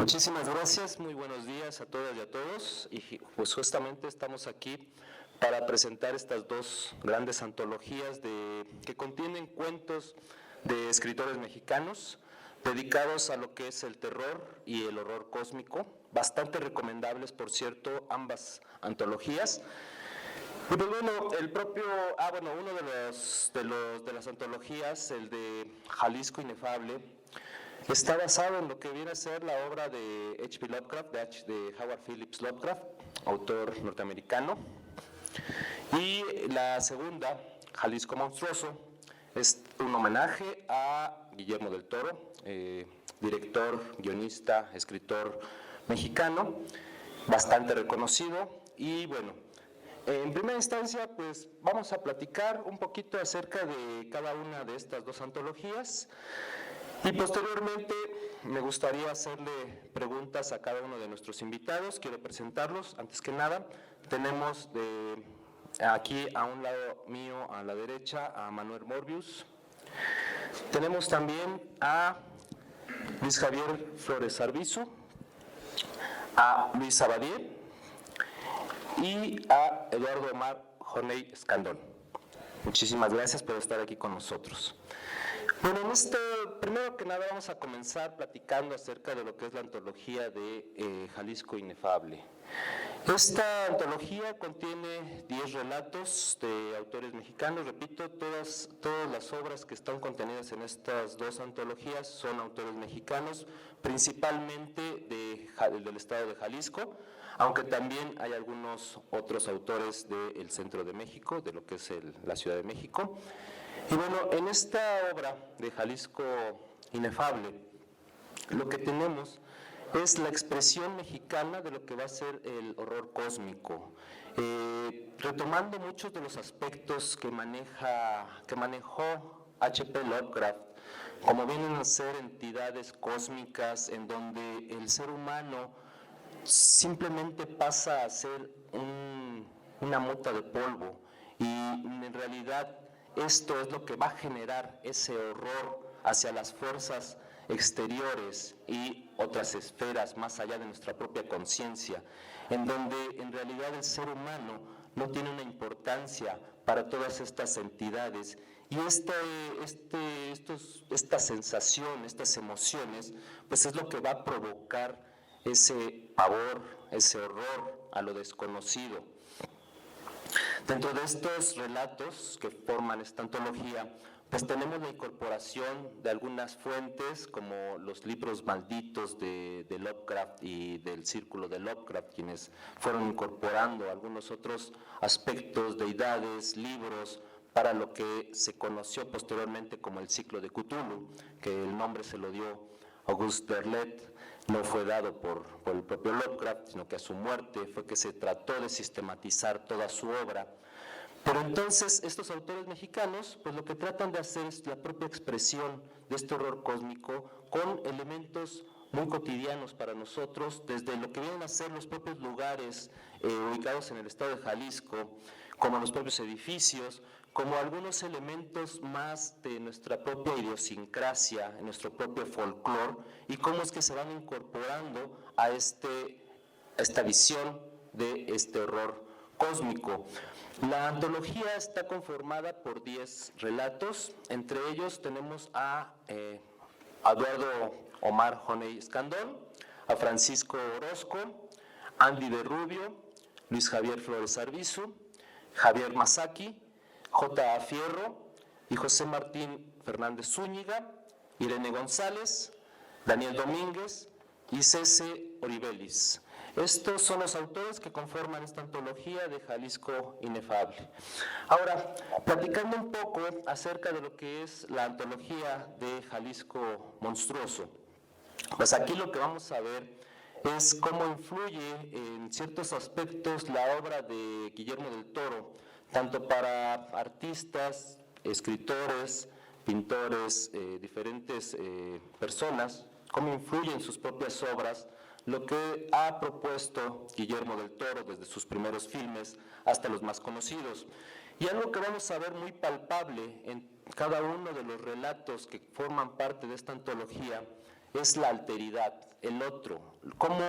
Muchísimas gracias, muy buenos días a todas y a todos. Y pues justamente estamos aquí para presentar estas dos grandes antologías que contienen cuentos de escritores mexicanos dedicados a lo que es el terror y el horror cósmico, bastante recomendables, por cierto, ambas antologías. Y pues bueno, uno de las antologías, el de Jalisco Inefable, está basado en lo que viene a ser la obra de H.P. Lovecraft, de Howard Phillips Lovecraft, autor norteamericano. Y la segunda, Jalisco Monstruoso, es un homenaje a Guillermo del Toro, director, guionista, escritor mexicano, bastante reconocido. Y bueno, en primera instancia, pues vamos a platicar un poquito acerca de cada una de estas dos antologías. Y posteriormente me gustaría hacerle preguntas a cada uno de nuestros invitados. Quiero presentarlos. Antes que nada, tenemos aquí a un lado mío, a la derecha, a Manuel Morbius. Tenemos también a Luis Javier Flores Arbizu, a Luis Abadie y a Eduardo Omar Joney Escandón. Muchísimas gracias por estar aquí con nosotros. Bueno, primero que nada vamos a comenzar platicando acerca de lo que es la antología de Jalisco Inefable. Esta antología contiene 10 relatos de autores mexicanos. Repito, todas las obras que están contenidas en estas dos antologías son autores mexicanos, principalmente del estado de Jalisco, aunque también hay algunos otros autores del centro de México, de lo que es la Ciudad de México. Y bueno, en esta obra de Jalisco Inefable, lo que tenemos es la expresión mexicana de lo que va a ser el horror cósmico, retomando muchos de los aspectos que manejó H.P. Lovecraft, como vienen a ser entidades cósmicas en donde el ser humano simplemente pasa a ser una mota de polvo, y en realidad esto es lo que va a generar ese horror hacia las fuerzas exteriores y otras esferas más allá de nuestra propia conciencia, en donde en realidad el ser humano no tiene una importancia para todas estas entidades, y esta sensación, estas emociones, pues es lo que va a provocar ese pavor, ese horror a lo desconocido. Dentro de estos relatos que forman esta antología, pues tenemos la incorporación de algunas fuentes, como los libros malditos de Lovecraft y del Círculo de Lovecraft, quienes fueron incorporando algunos otros aspectos, deidades, libros, para lo que se conoció posteriormente como el Ciclo de Cthulhu, que el nombre se lo dio Auguste Derlet. No fue dado por el propio Lovecraft, sino que a su muerte fue que se trató de sistematizar toda su obra. Pero entonces estos autores mexicanos, pues lo que tratan de hacer es la propia expresión de este horror cósmico con elementos muy cotidianos para nosotros, desde lo que vienen a ser los propios lugares ubicados en el estado de Jalisco, como los propios edificios, como algunos elementos más de nuestra propia idiosincrasia, nuestro propio folclore, y cómo es que se van incorporando a esta visión de este horror cósmico. La antología está conformada por 10 relatos. Entre ellos tenemos a Eduardo Omar Joney Escandón, a Francisco Orozco, Andy de Rubio, Luis Javier Flores Arbizu, Javier Masaki, J.A. Fierro y José Martín Fernández Zúñiga, Irene González, Daniel Domínguez y Cece Oribelis. Estos son los autores que conforman esta antología de Jalisco Inefable. Ahora, platicando un poco acerca de lo que es la antología de Jalisco Monstruoso, pues aquí lo que vamos a ver es cómo influye en ciertos aspectos la obra de Guillermo del Toro, tanto para artistas, escritores, pintores, diferentes personas, cómo influye en sus propias obras lo que ha propuesto Guillermo del Toro desde sus primeros filmes hasta los más conocidos. Y algo que vamos a ver muy palpable en cada uno de los relatos que forman parte de esta antología es la alteridad, el otro, cómo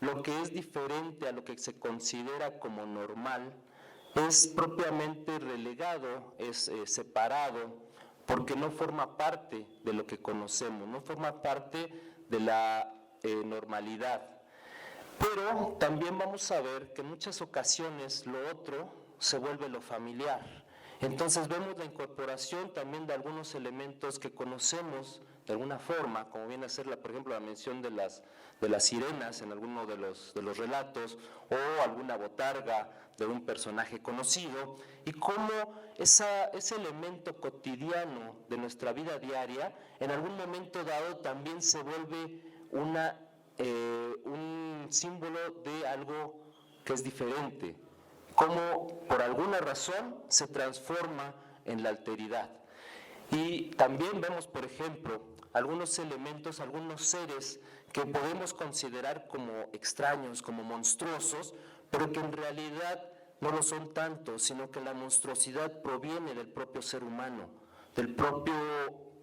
lo que es diferente a lo que se considera como normal es propiamente relegado, es separado, porque no forma parte de lo que conocemos, no forma parte de la normalidad. Pero también vamos a ver que en muchas ocasiones lo otro se vuelve lo familiar. Entonces vemos la incorporación también de algunos elementos que conocemos de alguna forma, como viene a ser, por ejemplo, la mención de las sirenas en alguno de los relatos, o alguna botarga de un personaje conocido, y cómo ese elemento cotidiano de nuestra vida diaria, en algún momento dado también se vuelve un símbolo de algo que es diferente, cómo por alguna razón se transforma en la alteridad. Y también vemos, por ejemplo, algunos elementos, algunos seres que podemos considerar como extraños, como monstruosos, pero que en realidad no lo son tanto, sino que la monstruosidad proviene del propio ser humano, del propio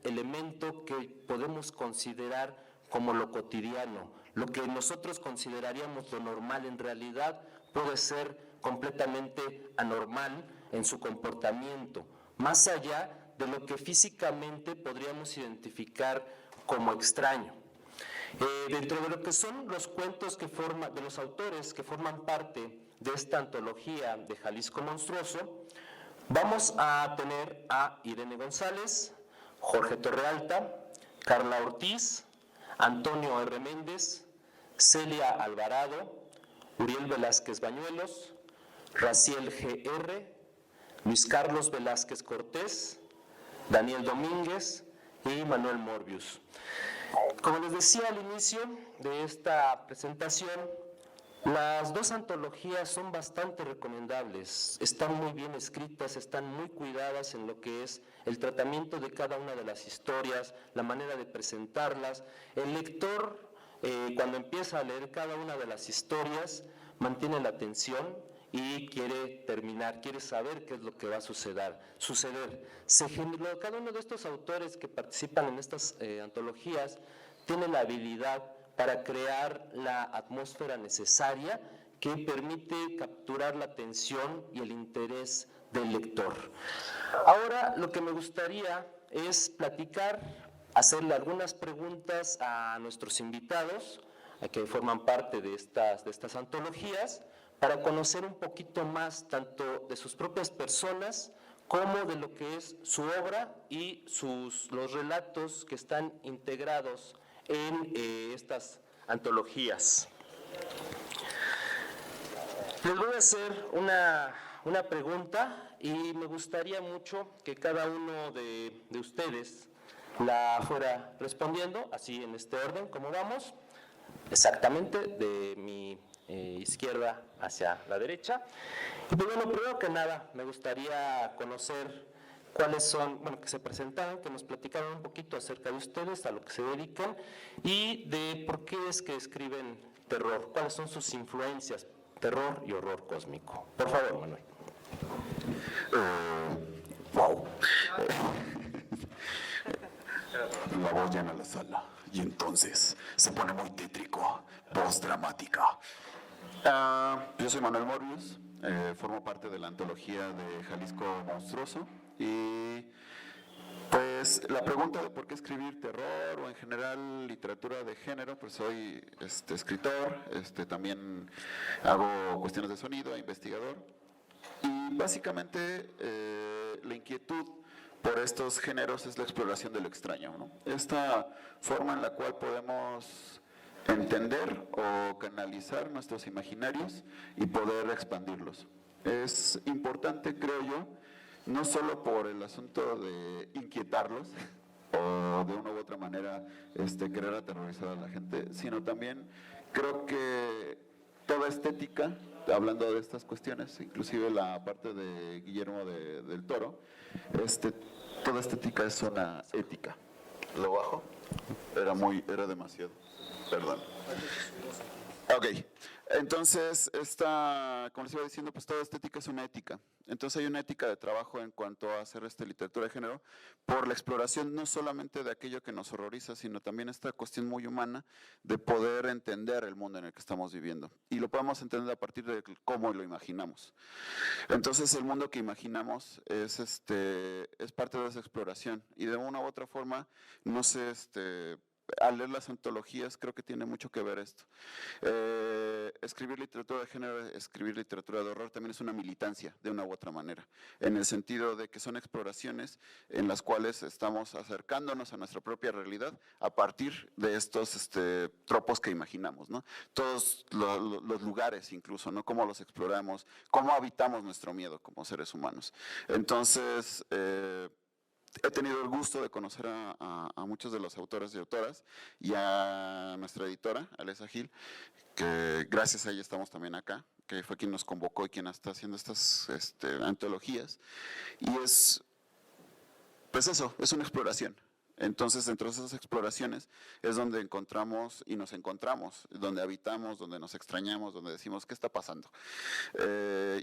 elemento que podemos considerar como lo cotidiano. Lo que nosotros consideraríamos lo normal en realidad puede ser completamente anormal en su comportamiento, más allá de lo que físicamente podríamos identificar como extraño. Dentro de lo que son los cuentos de los autores que forman parte de esta antología de Jalisco Monstruoso, vamos a tener a Irene González, Jorge Torrealta, Carla Ortiz, Antonio R. Méndez, Celia Alvarado, Uriel Velázquez Bañuelos, Raciel G.R., Luis Carlos Velázquez Cortés, Daniel Domínguez y Manuel Morbius. Como les decía al inicio de esta presentación, las dos antologías son bastante recomendables, están muy bien escritas, están muy cuidadas en lo que es el tratamiento de cada una de las historias, la manera de presentarlas. El lector, cuando empieza a leer cada una de las historias, mantiene la atención y quiere terminar, quiere saber qué es lo que va a suceder. Cada uno de estos autores que participan en estas antologías tiene la habilidad para crear la atmósfera necesaria que permite capturar la atención y el interés del lector. Ahora lo que me gustaría es platicar, hacerle algunas preguntas a nuestros invitados, a que forman parte de estas antologías, para conocer un poquito más tanto de sus propias personas como de lo que es su obra y los relatos que están integrados en estas antologías. Les voy a hacer una pregunta y me gustaría mucho que cada uno de ustedes la fuera respondiendo, así en este orden como vamos, exactamente de mi izquierda hacia la derecha. Y pues bueno, primero que nada me gustaría conocer cuáles son, que se presentaran, que nos platicaran un poquito acerca de ustedes, a lo que se dedican y de por qué es que escriben terror, cuáles son sus influencias, terror y horror cósmico. Por favor, Manuel. Wow. La voz llena la sala y entonces se pone muy tétrico, voz dramática. Yo soy Manuel Morbius, formo parte de la antología de Jalisco Monstruoso y pues la pregunta de por qué escribir terror o en general literatura de género, pues soy escritor, también hago cuestiones de sonido, investigador y básicamente la inquietud por estos géneros es la exploración de lo extraño, ¿no? Esta forma en la cual podemos entender o canalizar nuestros imaginarios y poder expandirlos. Es importante, creo yo, no solo por el asunto de inquietarlos o de una u otra manera querer aterrorizar a la gente, sino también creo que toda estética, hablando de estas cuestiones, inclusive la parte de Guillermo del Toro, toda estética es una ética. ¿Lo bajo? Era demasiado. Perdón. Ok, entonces, como les iba diciendo, pues toda estética es una ética. Entonces hay una ética de trabajo en cuanto a hacer literatura de género por la exploración no solamente de aquello que nos horroriza, sino también esta cuestión muy humana de poder entender el mundo en el que estamos viviendo. Y lo podemos entender a partir de cómo lo imaginamos. Entonces el mundo que imaginamos es parte de esa exploración. Y de una u otra forma, no sé, al leer las antologías creo que tiene mucho que ver esto. Escribir literatura de género, escribir literatura de horror también es una militancia de una u otra manera, en el sentido de que son exploraciones en las cuales estamos acercándonos a nuestra propia realidad a partir de estos tropos que imaginamos, ¿no? Todos los lugares incluso, ¿no? Cómo los exploramos, cómo habitamos nuestro miedo como seres humanos. Entonces, he tenido el gusto de conocer a muchos de los autores y autoras y a nuestra editora, Alessa Gil, que gracias a ella estamos también acá, que fue quien nos convocó y quien está haciendo estas antologías. Y pues eso, es una exploración. Entonces, dentro de esas exploraciones es donde encontramos y nos encontramos, donde habitamos, donde nos extrañamos, donde decimos, ¿qué está pasando?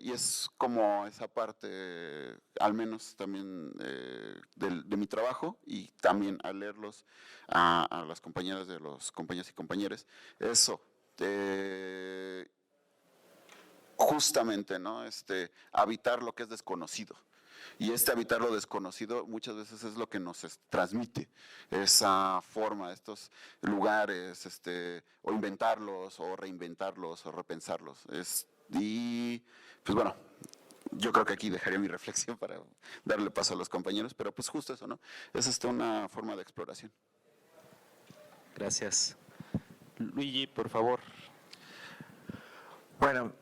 Y es como esa parte, al menos también de mi trabajo, y también al leerlos a las compañeras de los compañeros y compañeros, eso, justamente, ¿no? Habitar lo que es desconocido. Y habitar lo desconocido muchas veces es lo que nos transmite esa forma, estos lugares, o inventarlos, o reinventarlos, o repensarlos. Y pues bueno, yo creo que aquí dejaría mi reflexión para darle paso a los compañeros, pero pues justo eso, ¿no? Es una forma de exploración. Gracias. Luigi, por favor. Bueno,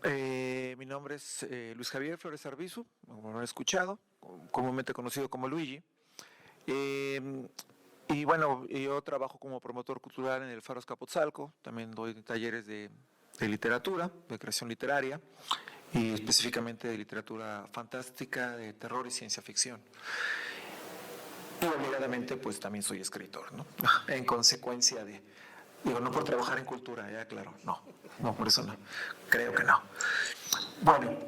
mi nombre es Luis Javier Flores Arbizu, como lo han escuchado, comúnmente conocido como Luigi. Y bueno, yo trabajo como promotor cultural en el Faro Azcapotzalco, también doy talleres de literatura, de creación literaria, y específicamente de literatura fantástica, de terror y ciencia ficción. Y obligadamente, pues también soy escritor, ¿no? En consecuencia de... Digo, no por trabajar en cultura, ya claro, no, por eso no, creo que no. Bueno,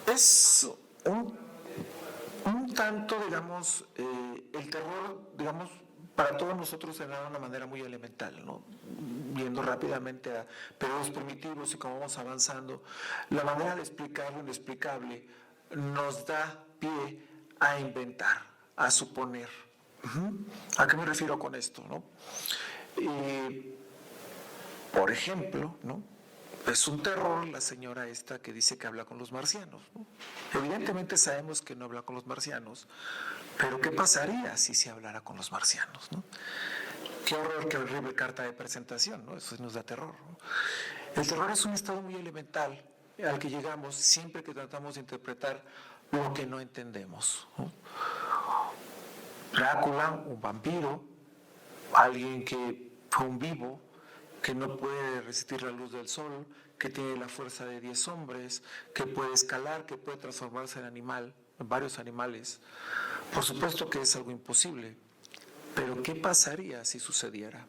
es un tanto, digamos, el terror, digamos, para todos nosotros se da de una manera muy elemental, ¿no? Viendo rápidamente a periodos primitivos y cómo vamos avanzando, la manera de explicar lo inexplicable nos da pie a inventar, a suponer. ¿A qué me refiero con esto, no? Por ejemplo, ¿no? Es un terror la señora esta que dice que habla con los marcianos, ¿no? Evidentemente sabemos que no habla con los marcianos, pero ¿qué pasaría si se hablara con los marcianos, ¿no? Qué horror, qué horrible carta de presentación, ¿no? Eso nos da terror, ¿no? El terror es un estado muy elemental al que llegamos siempre que tratamos de interpretar lo que no entendemos, ¿no? Drácula, un vampiro, alguien que fue un vivo, que no puede resistir la luz del sol, que tiene la fuerza de 10 hombres, que puede escalar, que puede transformarse en animal, en varios animales. Por supuesto que es algo imposible, pero ¿qué pasaría si sucediera?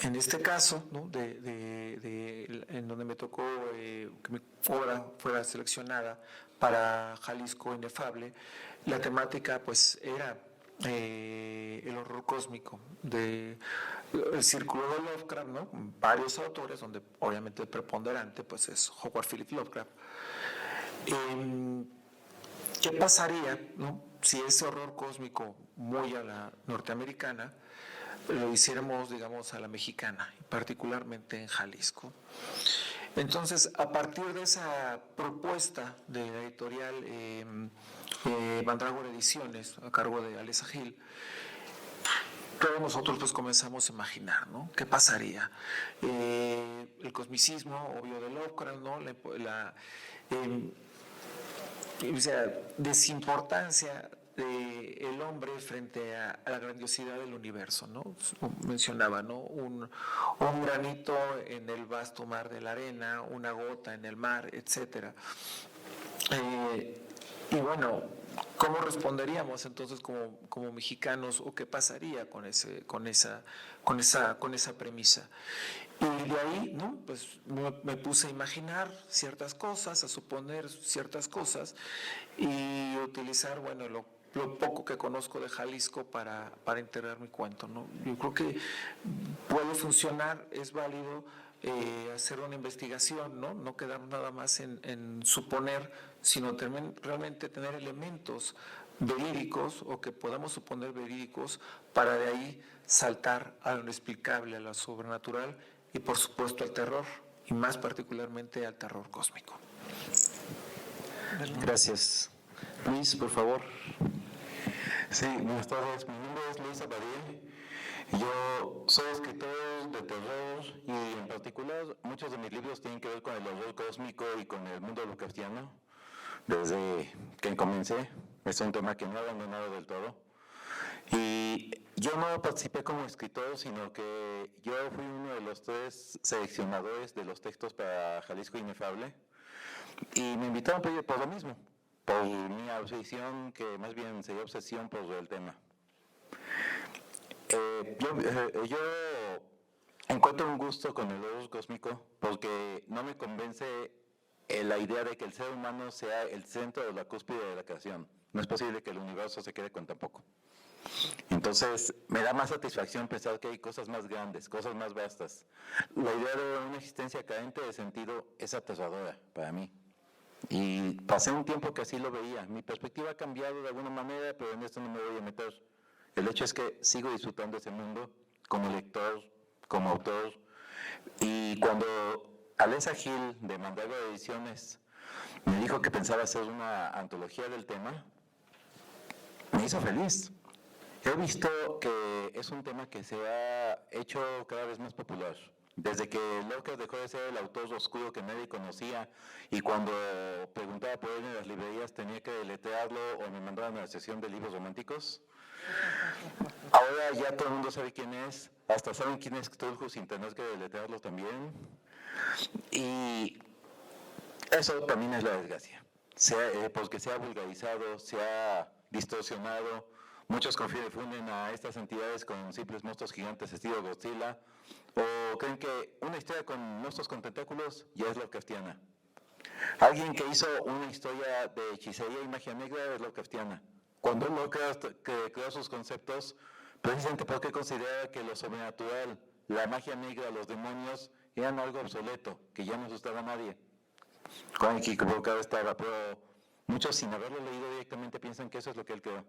En este caso, ¿no? En donde me tocó que mi obra fuera seleccionada para Jalisco Inefable, la temática pues era el horror cósmico del círculo de Lovecraft, ¿no? Varios autores, donde obviamente el preponderante pues es Howard Phillips Lovecraft. ¿Qué pasaría, ¿no? Si ese horror cósmico muy a la norteamericana lo hiciéramos, digamos, a la mexicana, particularmente en Jalisco? Entonces, a partir de esa propuesta de la editorial Mandrágora Ediciones, a cargo de Alessa Gil, todos nosotros pues comenzamos a imaginar, ¿no? ¿Qué pasaría? El cosmicismo, obvio, de Lovecraft, ¿no? O sea, desimportancia del hombre frente a la grandiosidad del universo, ¿no? Mencionaba, ¿no? Un granito en el vasto mar de la arena, una gota en el mar, etcétera. Y bueno, ¿cómo responderíamos entonces como mexicanos o qué pasaría con esa premisa? Y de ahí, ¿no? Pues me puse a imaginar ciertas cosas, a suponer ciertas cosas y utilizar, bueno, lo poco que conozco de Jalisco para integrar mi cuento, ¿no? Yo creo que puede funcionar, es válido hacer una investigación, ¿no? No quedar nada más en suponer, sino realmente tener elementos verídicos o que podamos suponer verídicos para de ahí saltar a lo inexplicable, a lo sobrenatural y por supuesto al terror, y más particularmente al terror cósmico. Gracias. Luis, por favor. Sí, buenas tardes. Mi nombre es Luis Abadie. Yo soy escritor de terror y en particular muchos de mis libros tienen que ver con el horror cósmico y con el mundo lovecraftiano. Desde que comencé, es un tema que no he abandonado del todo. Y yo no participé como escritor, sino que yo fui uno de los 3 seleccionadores de los textos para Jalisco Inefable. Y me invitaron por lo mismo, por mi obsesión, que más bien sería obsesión por el tema. Yo encuentro un gusto con el horror cósmico porque no me convence la idea de que el ser humano sea el centro de la cúspide de la creación. No es posible que el universo se quede con tan poco. Entonces, me da más satisfacción pensar que hay cosas más grandes, cosas más vastas. La idea de una existencia carente de sentido es aterradora para mí. Y pasé un tiempo que así lo veía. Mi perspectiva ha cambiado de alguna manera, pero en esto no me voy a meter. El hecho es que sigo disfrutando ese mundo como lector, como autor. Y cuando Alessa Gil de Mandala Ediciones me dijo que pensaba hacer una antología del tema, me hizo feliz. He visto que es un tema que se ha hecho cada vez más popular. Desde que Lovecraft dejó de ser el autor oscuro que nadie conocía y cuando preguntaba por él en las librerías tenía que deletrearlo o me mandaban a la sección de libros románticos. Ahora ya todo el mundo sabe quién es, hasta saben quién es Cthulhu sin tener que deletrearlo también. Y eso también es la desgracia, porque se ha vulgarizado, se ha distorsionado. Muchos confunden a estas entidades con simples monstruos gigantes estilo Godzilla, o creen que una historia con monstruos con tentáculos ya es Lovecraftiana. Alguien que hizo una historia de hechicería y magia negra es Lovecraftiana. Cuando Lovecraft creó sus conceptos, precisamente porque consideraba que lo sobrenatural, la magia negra, los demonios, eran algo obsoleto, que ya no asustaba a nadie. Con el que equivocado estaba, pero muchos sin haberlo leído directamente piensan que eso es lo que él creó.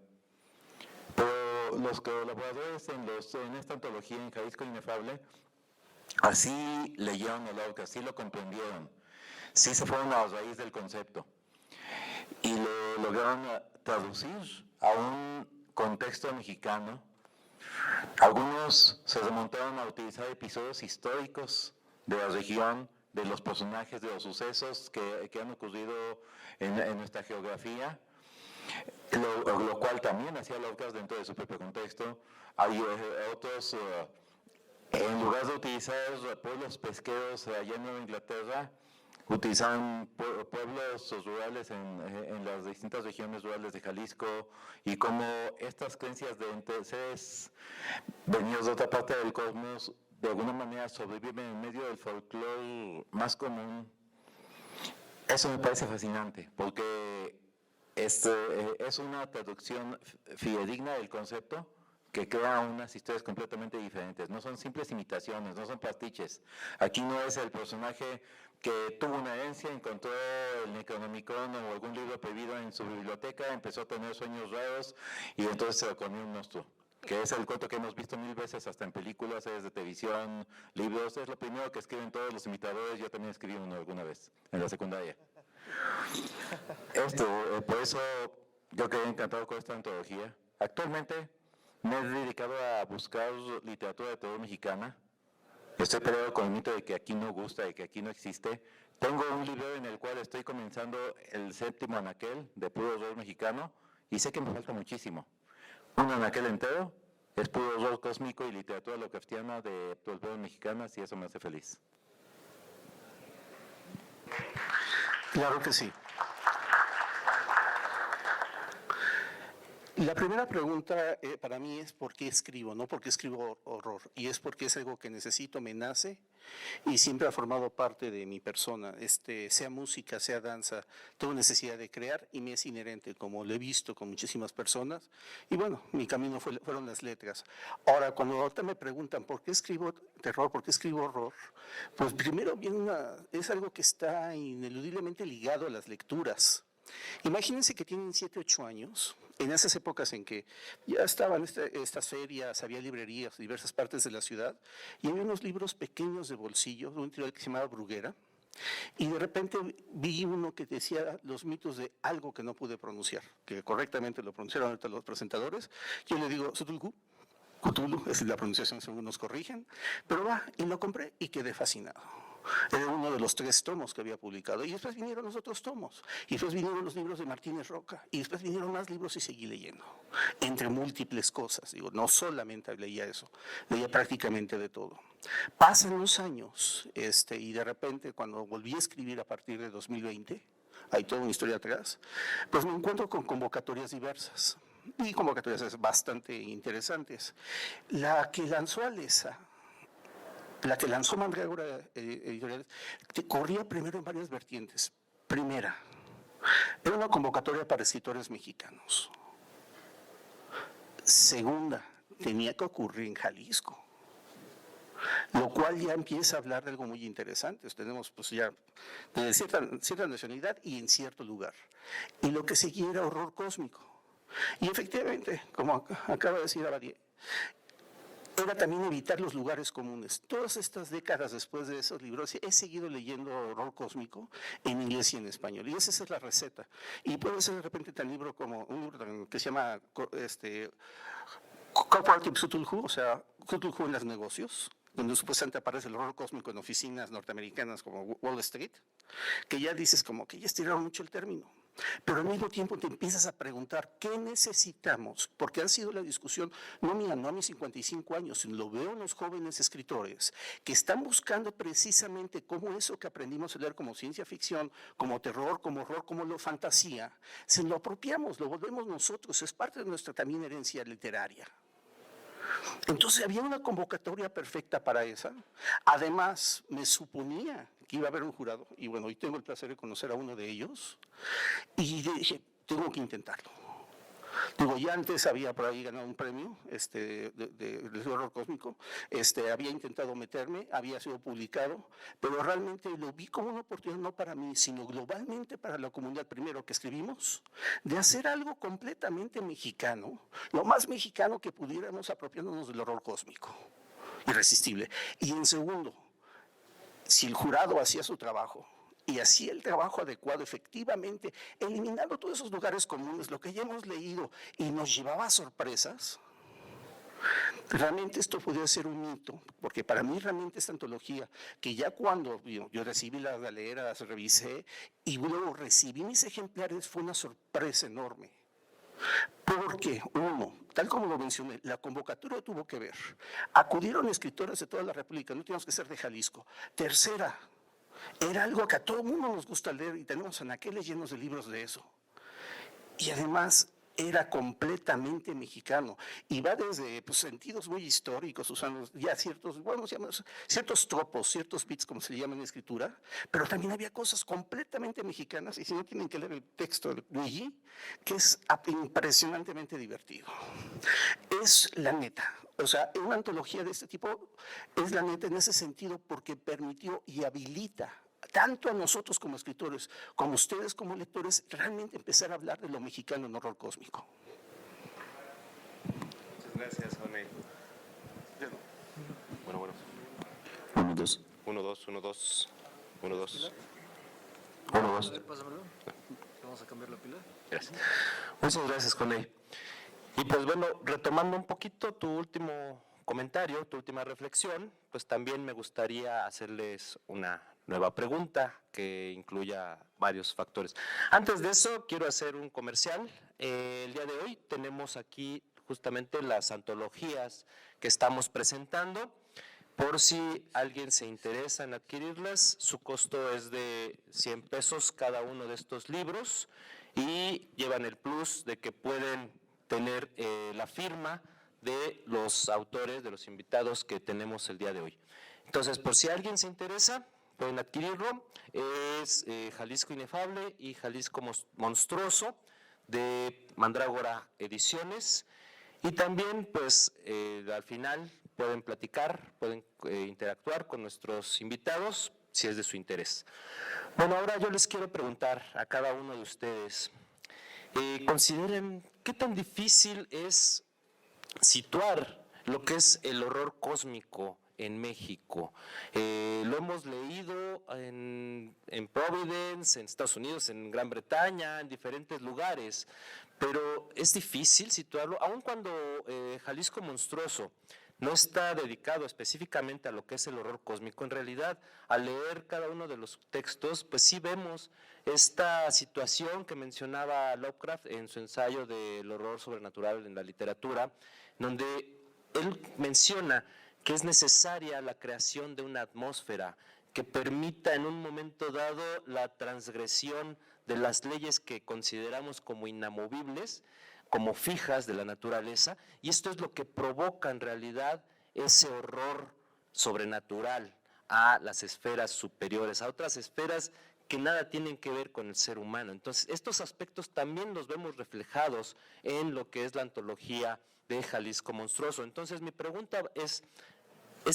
Pero los colaboradores en esta antología en Jalisco Inefable, así leyeron el Lovecraft, así lo comprendieron, sí se fueron a la raíz del concepto y lo lograron traducir a un contexto mexicano. Algunos se remontaron a utilizar episodios históricos de la región, de los personajes, de los sucesos que han ocurrido en nuestra geografía, lo cual también hacía Lovecraft dentro de su propio contexto. Hay otros, en lugar de utilizar pueblos pesqueros allá en Nueva Inglaterra, utilizaban pueblos rurales en las distintas regiones rurales de Jalisco, y como estas creencias de seres venidos de otra parte del cosmos de alguna manera sobreviven en medio del folclore más común. Eso me parece fascinante, porque es una traducción fidedigna del concepto que crea unas historias completamente diferentes. No son simples imitaciones, no son pastiches. Aquí no es el personaje que tuvo una herencia, encontró el Necronomicon o algún libro prohibido en su biblioteca, empezó a tener sueños raros y entonces se lo comió un monstruo. Que es el cuento que hemos visto 1000 veces hasta en películas, series de televisión, libros. Es lo primero que escriben todos los imitadores. Yo también escribí uno alguna vez en la secundaria. Por eso yo quedé encantado con esta antología. Actualmente me he dedicado a buscar literatura de terror mexicana. Estoy peleado con el mito de que aquí no gusta, de que aquí no existe. Tengo un libro en el cual estoy comenzando el 7º anaquel de puro horror mexicano y sé que me falta muchísimo. Un anaquel entero es puro horror cósmico y literatura lovecraftiana de pueblos mexicanas, y eso me hace feliz. Claro que sí. La primera pregunta para mí es ¿por qué escribo? No porque escribo horror, y es porque es algo que necesito, me nace y siempre ha formado parte de mi persona. Sea música, sea danza, tengo necesidad de crear y me es inherente, como lo he visto con muchísimas personas. Y bueno, mi camino fueron las letras. Ahora, cuando ahorita me preguntan ¿por qué escribo terror? ¿Por qué escribo horror? Pues primero es algo que está ineludiblemente ligado a las lecturas. Imagínense que tienen 7, 8 años, en esas épocas en que ya estaban estas ferias, había librerías en diversas partes de la ciudad, y había unos libros pequeños de bolsillo, de un editorial que se llamaba Bruguera, y de repente vi uno que decía los mitos de algo que no pude pronunciar, que correctamente lo pronunciaron ahorita los presentadores. Yo le digo, Cthulhu, esa es la pronunciación según nos corrigen, pero y lo compré y quedé fascinado. Era uno de los 3 tomos que había publicado. Y después vinieron los otros tomos. Y después vinieron los libros de Martínez Roca. Y después vinieron más libros y seguí leyendo. Entre múltiples cosas. Digo, no solamente leía eso. Leía prácticamente de todo. Pasan los años y de repente cuando volví a escribir a partir de 2020, hay toda una historia atrás, pues me encuentro con convocatorias diversas. Y convocatorias bastante interesantes. La que lanzó Alesa, la que lanzó Mandrágora Editoriales, corría primero en varias vertientes. Primera, era una convocatoria para escritores mexicanos. Segunda, tenía que ocurrir en Jalisco, lo cual ya empieza a hablar de algo muy interesante. Tenemos pues ya de cierta nacionalidad y en cierto lugar. Y lo que seguía era horror cósmico. Y efectivamente, como acaba de decir Abadie, era también evitar los lugares comunes. Todas estas décadas después de esos libros he seguido leyendo horror cósmico en inglés y en español. Y esa es la receta. Y puede ser de repente tan libro como un libro que se llama Corporative Cthulhu, o sea, Cthulhu en los negocios, donde supuestamente aparece el horror cósmico en oficinas norteamericanas como Wall Street, que ya dices como que ya estiraron mucho el término. Pero al mismo tiempo te empiezas a preguntar qué necesitamos, porque ha sido la discusión, no mía, no a mis 55 años, sino lo veo en los jóvenes escritores que están buscando precisamente cómo eso que aprendimos a leer como ciencia ficción, como terror, como horror, como fantasía, se lo apropiamos, lo volvemos nosotros, es parte de nuestra también herencia literaria. Entonces había una convocatoria perfecta para esa. Además, me suponía que iba a haber un jurado, y bueno, hoy tengo el placer de conocer a uno de ellos, y dije, tengo que intentarlo. Digo, ya antes había por ahí ganado un premio de horror cósmico, había intentado meterme, había sido publicado, pero realmente lo vi como una oportunidad no para mí, sino globalmente para la comunidad, primero que escribimos, de hacer algo completamente mexicano, lo más mexicano que pudiéramos apropiándonos del horror cósmico, irresistible. Y en segundo, si el jurado hacía su trabajo, y hacía el trabajo adecuado, efectivamente, eliminando todos esos lugares comunes, lo que ya hemos leído, y nos llevaba a sorpresas, realmente esto podía ser un mito, porque para mí realmente esta antología, que ya cuando yo recibí las galeras, revisé, y luego recibí mis ejemplares, fue una sorpresa enorme. Porque, uno, tal como lo mencioné, la convocatoria tuvo que ver. Acudieron escritores de toda la República, no teníamos que ser de Jalisco. Tercera, era algo que a todo el mundo nos gusta leer y tenemos anaqueles llenos de libros de eso. Y además era completamente mexicano y va desde sentidos muy históricos, usando ya ciertos tropos, ciertos bits, como se llama en escritura, pero también había cosas completamente mexicanas, y si no tienen que leer el texto de Luigi, que es impresionantemente divertido. Es la neta. O sea, una antología de este tipo es la neta en ese sentido porque permitió y habilita tanto a nosotros como escritores, como ustedes como lectores, realmente empezar a hablar de lo mexicano en horror cósmico. Muchas gracias, Oney. Bueno. 1, 2. 1, 2, 1, 2. 1, 2. 1, 2. Vamos a cambiar la pila. Gracias. Muchas gracias, Coney. Y pues bueno, retomando un poquito tu último comentario, tu última reflexión, pues también me gustaría hacerles una nueva pregunta que incluya varios factores. Antes de eso, quiero hacer un comercial. El día de hoy tenemos aquí justamente las antologías que estamos presentando. Por si alguien se interesa en adquirirlas, su costo es de 100 pesos cada uno de estos libros y llevan el plus de que pueden tener la firma de los autores, de los invitados que tenemos el día de hoy. Entonces, por si alguien se interesa, pueden adquirirlo. Es Jalisco Inefable y Jalisco Monstruoso, de Mandrágora Ediciones. Y también, pues, al final pueden platicar, pueden interactuar con nuestros invitados, si es de su interés. Bueno, ahora yo les quiero preguntar a cada uno de ustedes, consideren qué tan difícil es situar lo que es el horror cósmico en México. Lo hemos leído en Providence, en Estados Unidos, en Gran Bretaña, en diferentes lugares, pero es difícil situarlo, aun cuando Jalisco Monstruoso no está dedicado específicamente a lo que es el horror cósmico. En realidad, al leer cada uno de los textos, pues sí vemos esta situación que mencionaba Lovecraft en su ensayo del horror sobrenatural en la literatura, donde él menciona que es necesaria la creación de una atmósfera que permita en un momento dado la transgresión de las leyes que consideramos como inamovibles, como fijas de la naturaleza, y esto es lo que provoca en realidad ese horror sobrenatural a las esferas superiores, a otras esferas que nada tienen que ver con el ser humano. Entonces, estos aspectos también los vemos reflejados en lo que es la antología de Jalisco Monstruoso. Entonces, mi pregunta es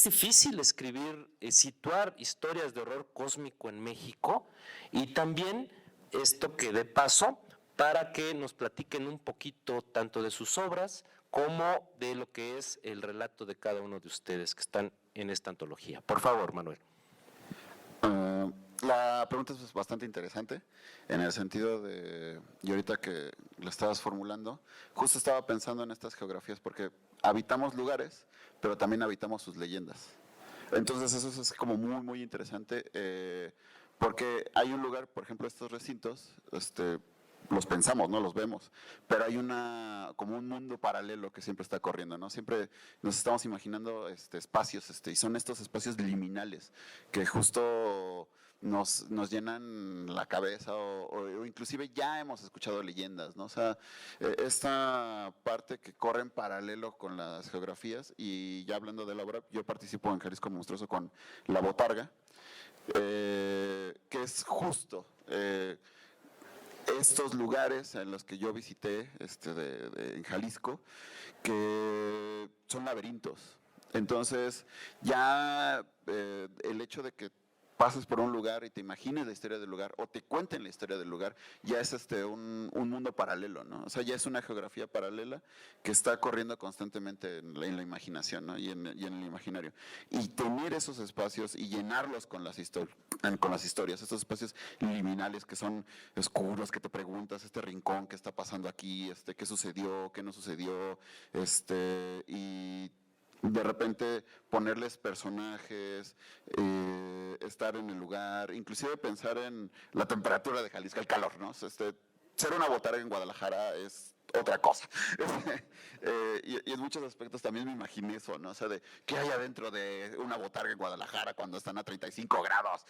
difícil escribir, situar historias de horror cósmico en México, y también esto que de paso, para que nos platiquen un poquito tanto de sus obras como de lo que es el relato de cada uno de ustedes que están en esta antología. Por favor, Manuel. La pregunta es bastante interesante en el sentido de, y ahorita que lo estabas formulando, justo estaba pensando en estas geografías porque habitamos lugares, pero también habitamos sus leyendas. Entonces eso es como muy, muy interesante, porque hay un lugar, por ejemplo, estos recintos, los pensamos, no los vemos, pero hay como un mundo paralelo que siempre está corriendo, ¿no? Siempre nos estamos imaginando espacios, y son estos espacios liminales que justo nos llenan la cabeza o inclusive ya hemos escuchado leyendas, ¿no? O sea, esta parte que corre en paralelo con las geografías, y ya hablando de la obra, yo participo en Jalisco Monstruoso con La Botarga, que es justo estos lugares en los que yo visité en Jalisco, que son laberintos. Entonces, ya el hecho de que pases por un lugar y te imagines la historia del lugar o te cuenten la historia del lugar, ya es un mundo paralelo, ¿no? O sea, ya es una geografía paralela que está corriendo constantemente en la imaginación, ¿no? y en el imaginario. Y tener esos espacios y llenarlos con las historias, estos espacios liminales que son oscuros, que te preguntas, este rincón, ¿qué está pasando aquí? ¿Qué sucedió? ¿Qué no sucedió? Y de repente ponerles personajes, estar en el lugar, inclusive pensar en la temperatura de Jalisco, el calor, ¿no? Ser una botarga en Guadalajara es otra cosa. Y en muchos aspectos también me imaginé eso, ¿no? O sea, de qué hay adentro de una botarga en Guadalajara cuando están a 35 grados.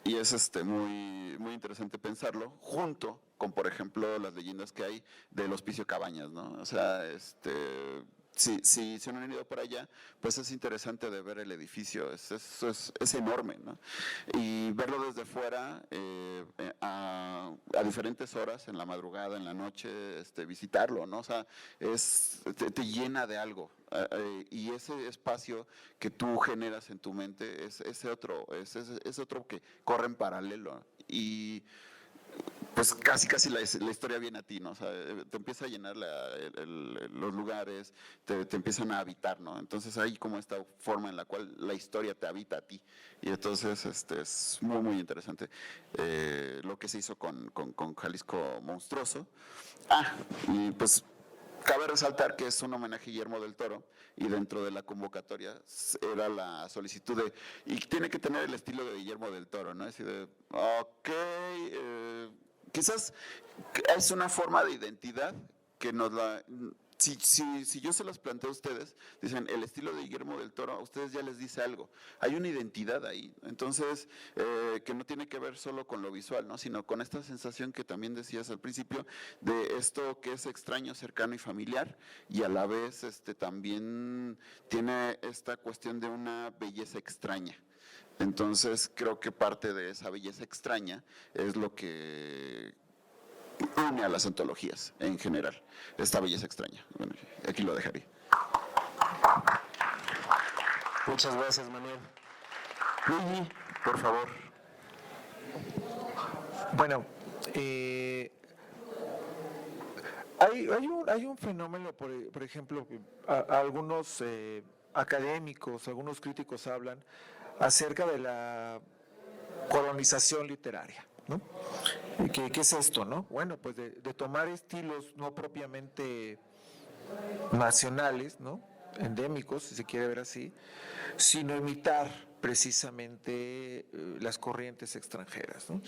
Y es muy, muy interesante pensarlo, junto con, por ejemplo, las leyendas que hay del Hospicio Cabañas, ¿no? O sea, si no han ido por allá, pues es interesante de ver el edificio, es enorme, ¿no? Y verlo desde fuera, a diferentes horas, en la madrugada, en la noche, visitarlo, ¿no? O sea, te llena de algo. Y ese espacio que tú generas en tu mente es otro que corre en paralelo. Y pues casi la historia viene a ti, ¿no? O sea, te empieza a llenar los lugares, te empiezan a habitar, ¿no? Entonces hay como esta forma en la cual la historia te habita a ti. Y entonces es muy, muy interesante lo que se hizo con Jalisco Monstruoso. Y pues cabe resaltar que es un homenaje a Guillermo del Toro, y dentro de la convocatoria era la solicitud y tiene que tener el estilo de Guillermo del Toro, ¿no? Es decir, quizás es una forma de identidad que si yo se los planteo a ustedes, dicen, el estilo de Guillermo del Toro, a ustedes ya les dice algo. Hay una identidad ahí. Entonces, que no tiene que ver solo con lo visual, ¿no? Sino con esta sensación que también decías al principio, de esto que es extraño, cercano y familiar, y a la vez también tiene esta cuestión de una belleza extraña. Entonces, creo que parte de esa belleza extraña es lo que une a las antologías en general, esta belleza extraña. Bueno, aquí lo dejaré. Muchas gracias, Manuel. Luigi, por favor. Bueno, hay un fenómeno, por ejemplo, algunos académicos, algunos críticos hablan acerca de la colonización literaria, ¿no? ¿Qué es esto, no? Bueno, pues de tomar estilos no propiamente nacionales, ¿no? Endémicos, si se quiere ver así, sino imitar precisamente las corrientes extranjeras, ¿no?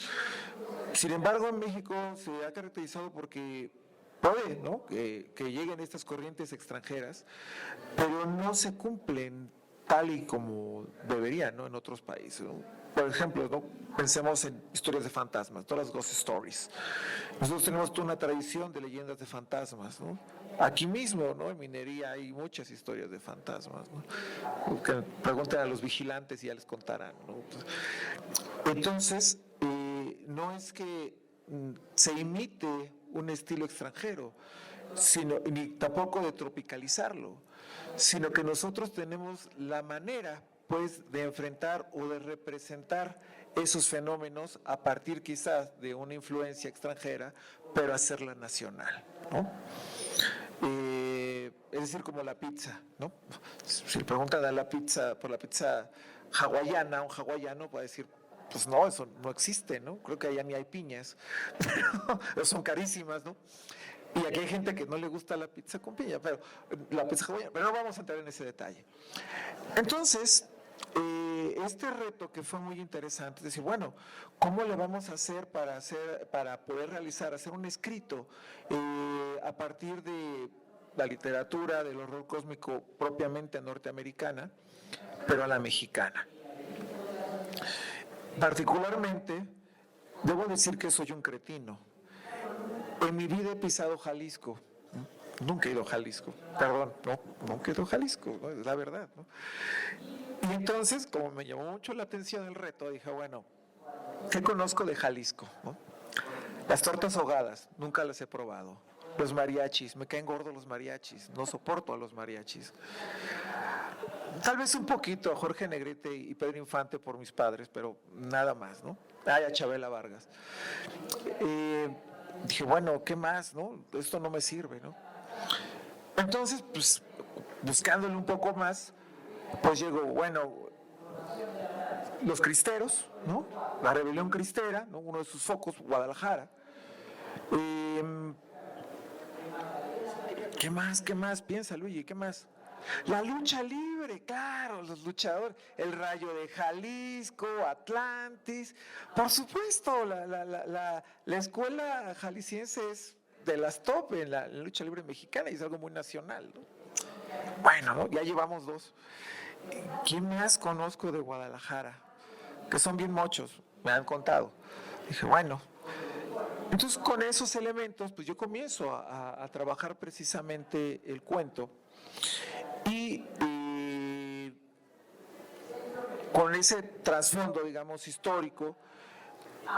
Sin embargo, en México se ha caracterizado porque puede, ¿no?, que lleguen estas corrientes extranjeras, pero no se cumplen tal y como deberían, ¿no?, en otros países, ¿no? Por ejemplo, ¿no?, pensemos en historias de fantasmas, todas las ghost stories. Nosotros tenemos toda una tradición de leyendas de fantasmas, ¿no? Aquí mismo, ¿no?, en Minería hay muchas historias de fantasmas, ¿no? Que pregunten a los vigilantes y ya les contarán, ¿no? Entonces, no es que se imite un estilo extranjero, ni tampoco de tropicalizarlo, sino que nosotros tenemos la manera, pues, de enfrentar o de representar esos fenómenos a partir quizás de una influencia extranjera, pero hacerla nacional, ¿no? Es decir, como la pizza, ¿no? Si le preguntan a la pizza, por la pizza hawaiana, un hawaiano va a decir, pues no, eso no existe, ¿no? Creo que allá ni hay piñas, pero son carísimas, ¿no? Y aquí hay gente que no le gusta la pizza con piña, pero la pizza hawaiana, pero no vamos a entrar en ese detalle. Entonces, este reto que fue muy interesante, es decir, bueno, ¿cómo le vamos a hacer para poder hacer un escrito a partir de la literatura del horror cósmico propiamente norteamericana, pero a la mexicana? Particularmente, debo decir que soy un cretino. En mi vida he pisado Jalisco. Nunca he ido a Jalisco. Perdón, no, nunca he ido a Jalisco, ¿no? Es la verdad, ¿no? Y entonces, como me llamó mucho la atención el reto, dije, bueno, ¿qué conozco de Jalisco, ¿no? Las tortas ahogadas, nunca las he probado. Los mariachis, me caen gordos los mariachis, no soporto a los mariachis. Tal vez un poquito a Jorge Negrete y Pedro Infante por mis padres, pero nada más, ¿no? Ay, a Chabela Vargas. Dije, bueno, ¿qué más, no? Esto no me sirve, ¿no? Entonces, pues, buscándole un poco más, pues llegó, bueno, los cristeros, ¿no? La rebelión cristera, ¿no? Uno de sus focos, Guadalajara. ¿Qué más? Piensa, Luigi, ¿qué más? La lucha libre, claro, los luchadores, el Rayo de Jalisco, Atlantis, por supuesto, la escuela jalisciense es de las top en la lucha libre mexicana y es algo muy nacional, ¿no? Bueno, ¿no? Ya llevamos 2. ¿Quién más conozco de Guadalajara? Que son bien mochos, me han contado. Dije, bueno, entonces con esos elementos, pues yo comienzo a trabajar precisamente el cuento. Y con ese trasfondo, digamos, histórico,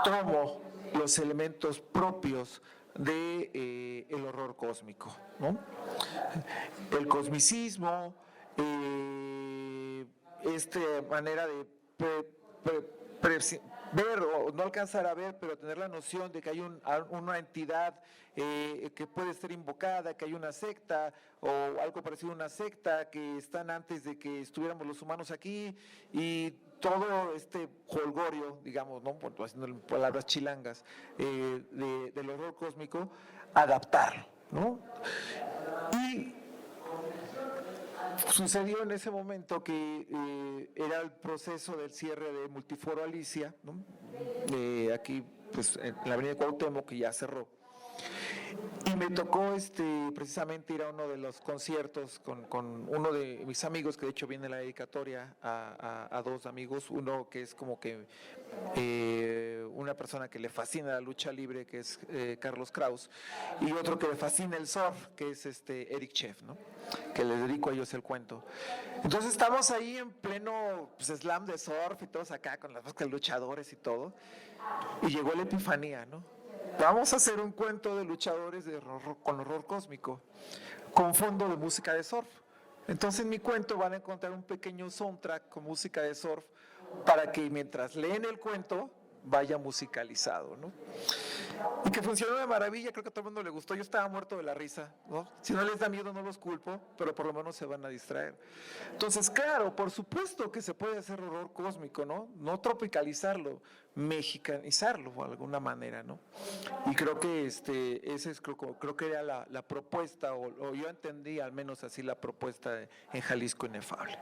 tomo los elementos propios de el horror cósmico, ¿no? El cosmicismo, esta manera de ver o no alcanzar a ver, pero tener la noción de que hay una entidad que puede ser invocada, que hay una secta o algo parecido a una secta que están antes de que estuviéramos los humanos aquí y todo este jolgorio, digamos, ¿no?, haciendo palabras chilangas, del horror cósmico, adaptarlo, ¿no? Y sucedió en ese momento que era el proceso del cierre de Multiforo Alicia, ¿no? Aquí, pues, en la avenida Cuauhtémoc, que ya cerró. Y Y me tocó precisamente ir a uno de los conciertos con uno de mis amigos, que de hecho viene la dedicatoria a dos amigos, uno que es como que una persona que le fascina la lucha libre, que es Carlos Kraus, y otro que le fascina el surf, que es Eric Chef, ¿no? Que les dedico a ellos el cuento. Entonces estamos ahí en pleno slam de surf y todos acá con las máscaras luchadores y todo, y llegó la epifanía, ¿no? Vamos a hacer un cuento de luchadores con horror cósmico, con fondo de música de surf. Entonces en mi cuento van a encontrar un pequeño soundtrack con música de surf para que mientras leen el cuento vaya musicalizado, ¿no? Y que funcionó de maravilla, creo que a todo el mundo le gustó. Yo estaba muerto de la risa, ¿no? Si no les da miedo no los culpo, pero por lo menos se van a distraer. Entonces, claro, por supuesto que se puede hacer horror cósmico, ¿no? No tropicalizarlo, mexicanizarlo de alguna manera, ¿no? Y creo que ese es, creo que era la propuesta, o yo entendí al menos así la propuesta en Jalisco Inefable.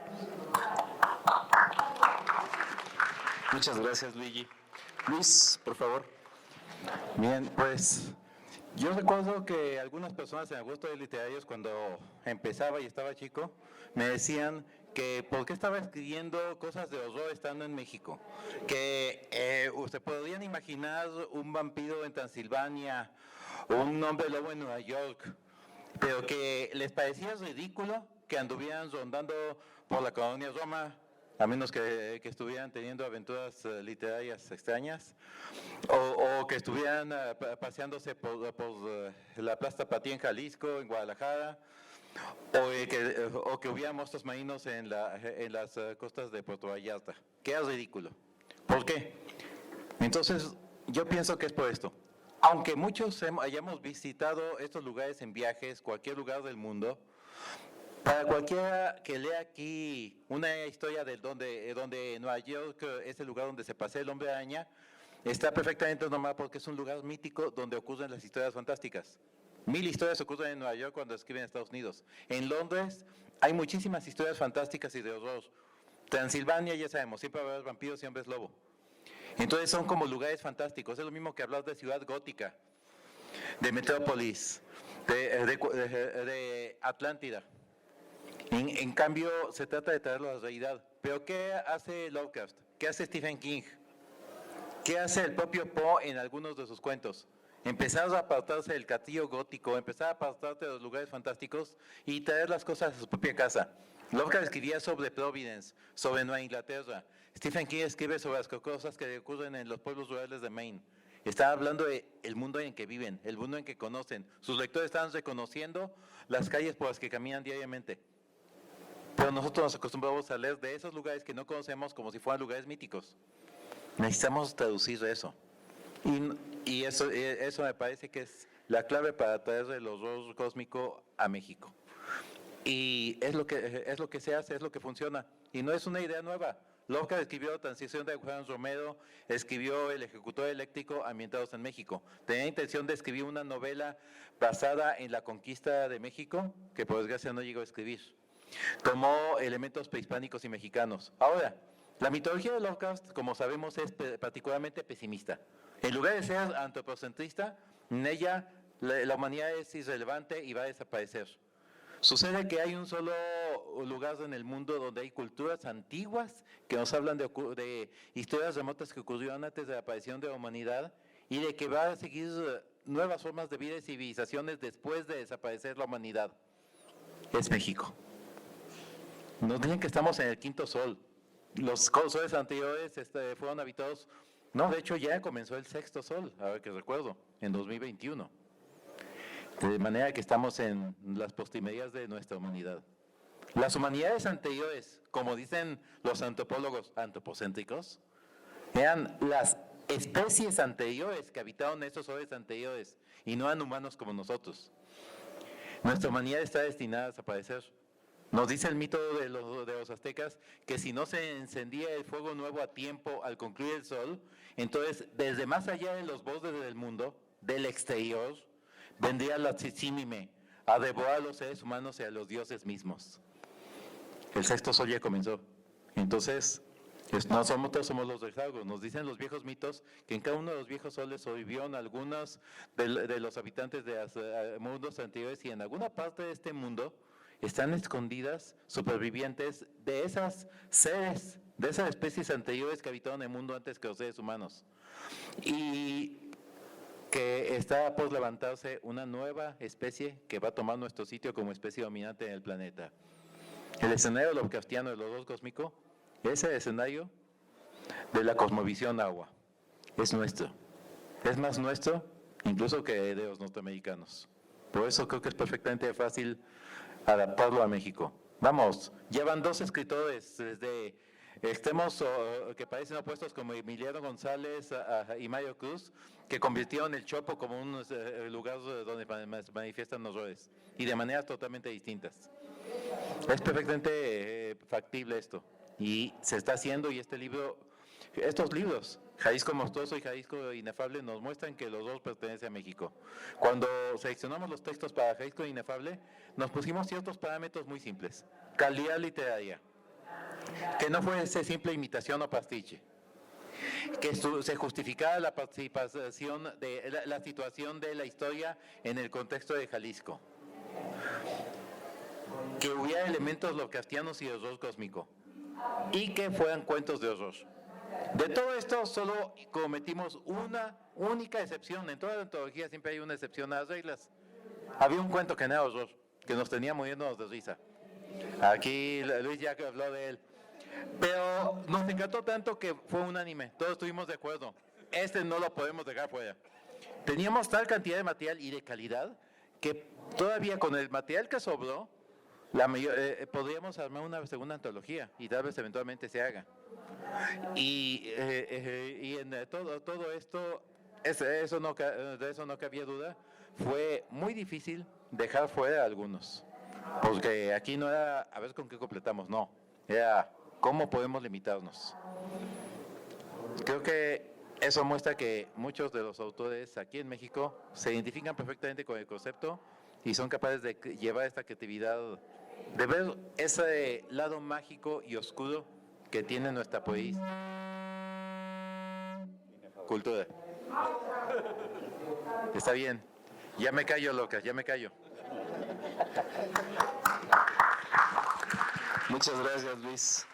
Muchas gracias, Luigi. Luis, por favor. Bien, pues yo recuerdo que algunas personas en el gusto de literarios, cuando empezaba y estaba chico, me decían que por qué estaba escribiendo cosas de horror estando en México, que se podrían imaginar un vampiro en Transilvania, un hombre lobo en Nueva York, pero que les parecía ridículo que anduvieran rondando por la colonia Roma, a menos que estuvieran teniendo aventuras literarias extrañas, o que estuvieran paseándose por la Plaza Tapatía en Jalisco, en Guadalajara, o que hubiera monstruos marinos en las costas de Puerto Vallarta, que es ridículo. ¿Por qué? Entonces, yo pienso que es por esto. Aunque muchos hayamos visitado estos lugares en viajes, cualquier lugar del mundo, para cualquiera que lea aquí una historia de donde Nueva York es el lugar donde se pasea el Hombre Araña, está perfectamente normal porque es un lugar mítico donde ocurren las historias fantásticas. 1000 historias ocurren en Nueva York cuando escriben en Estados Unidos. En Londres hay muchísimas historias fantásticas y de horror. Transilvania, ya sabemos, siempre va a haber vampiros y hombres lobo. Entonces son como lugares fantásticos. Es lo mismo que hablar de ciudad gótica, de Metrópolis, de Atlántida. En cambio, se trata de traerlo a la realidad. ¿Pero qué hace Lovecraft? ¿Qué hace Stephen King? ¿Qué hace el propio Poe en algunos de sus cuentos? Empezar a apartarse del castillo gótico, empezar a apartarse de los lugares fantásticos y traer las cosas a su propia casa. Lovecraft escribía sobre Providence, sobre Nueva Inglaterra. Stephen King escribe sobre las cosas que ocurren en los pueblos rurales de Maine. Está hablando del mundo en que viven, el mundo en que conocen. Sus lectores están reconociendo las calles por las que caminan diariamente. Pero nosotros nos acostumbramos a leer de esos lugares que no conocemos como si fueran lugares míticos. Necesitamos traducir eso. Y eso me parece que es la clave para traer el horror cósmico a México. Y es lo que se hace, es lo que funciona. Y no es una idea nueva. Lovecraft escribió Transición de Juan Romero, escribió El Ejecutor Eléctrico ambientados en México. Tenía intención de escribir una novela basada en la conquista de México, que por desgracia no llegó a escribir. Tomó elementos prehispánicos y mexicanos. Ahora, la mitología de Lovecraft, como sabemos, es particularmente pesimista. En lugar de ser antropocentrista, en ella la humanidad es irrelevante y va a desaparecer. Sucede que hay un solo lugar en el mundo donde hay culturas antiguas que nos hablan de historias remotas que ocurrieron antes de la aparición de la humanidad y de que va a seguir nuevas formas de vida y civilizaciones después de desaparecer la humanidad. Es México. Nos dicen que estamos en el quinto sol. Los soles anteriores fueron habitados. No, de hecho ya comenzó el sexto sol, ahora que recuerdo, en 2021. De manera que estamos en las postimedias de nuestra humanidad. Las humanidades anteriores, como dicen los antropólogos antropocéntricos, eran las especies anteriores que habitaron estos soles anteriores y no eran humanos como nosotros. Nuestra humanidad está destinada a desaparecer. Nos dice el mito de los aztecas que si no se encendía el fuego nuevo a tiempo al concluir el sol, entonces desde más allá de los bordes del mundo, del exterior, vendría la Tzitzimime a devorar a los seres humanos y a los dioses mismos. El sexto sol ya comenzó. Entonces, No somos todos, somos los rezados. Nos dicen los viejos mitos que en cada uno de los viejos soles sobrevivieron algunos de los habitantes de los mundos anteriores y en alguna parte de este mundo están escondidas supervivientes de esas seres, de esas especies anteriores que habitaron el mundo antes que los seres humanos. Y que está por levantarse una nueva especie que va a tomar nuestro sitio como especie dominante en el planeta. El escenario Lovecraftiano del horror cósmico es el escenario de la cosmovisión agua. Es nuestro. Es más nuestro incluso que de los norteamericanos. Por eso creo que es perfectamente fácil adaptarlo a México. Vamos, llevan 2 escritores desde extremos que parecen opuestos como Emiliano González y Mario Cruz, que convirtieron el Chopo como un lugar donde manifiestan horrores, y de maneras totalmente distintas. Es perfectamente factible esto, y se está haciendo, y estos libros, Jalisco Monstruoso y Jalisco Inefable, nos muestran que los dos pertenecen a México. Cuando seleccionamos los textos para Jalisco Inefable, nos pusimos ciertos parámetros muy simples. Calidad literaria, que no fuese simple imitación o pastiche, que se justificara la participación de la situación de la historia en el contexto de Jalisco, que hubiera elementos lovecraftianos y de horror cósmico, y que fueran cuentos de horror. De todo esto solo cometimos una única excepción. En toda la antología siempre hay una excepción a las reglas. Había un cuento que no era horror, que nos tenía muriéndonos de risa. Aquí Luis ya habló de él. Pero nos encantó tanto que fue unánime, todos estuvimos de acuerdo. Este no lo podemos dejar fuera. Teníamos tal cantidad de material y de calidad que todavía con el material que sobró, podríamos armar una segunda antología y tal vez eventualmente se haga. Y en todo esto, de eso no cabía duda, fue muy difícil dejar fuera a algunos. Porque aquí no era a ver con qué completamos, no. Era cómo podemos limitarnos. Creo que eso muestra que muchos de los autores aquí en México se identifican perfectamente con el concepto y son capaces de llevar esta creatividad, de ver ese lado mágico y oscuro que tiene nuestra poesía. Cultura. Está bien. Ya me callo, locas, ya me callo. Muchas gracias, Luis.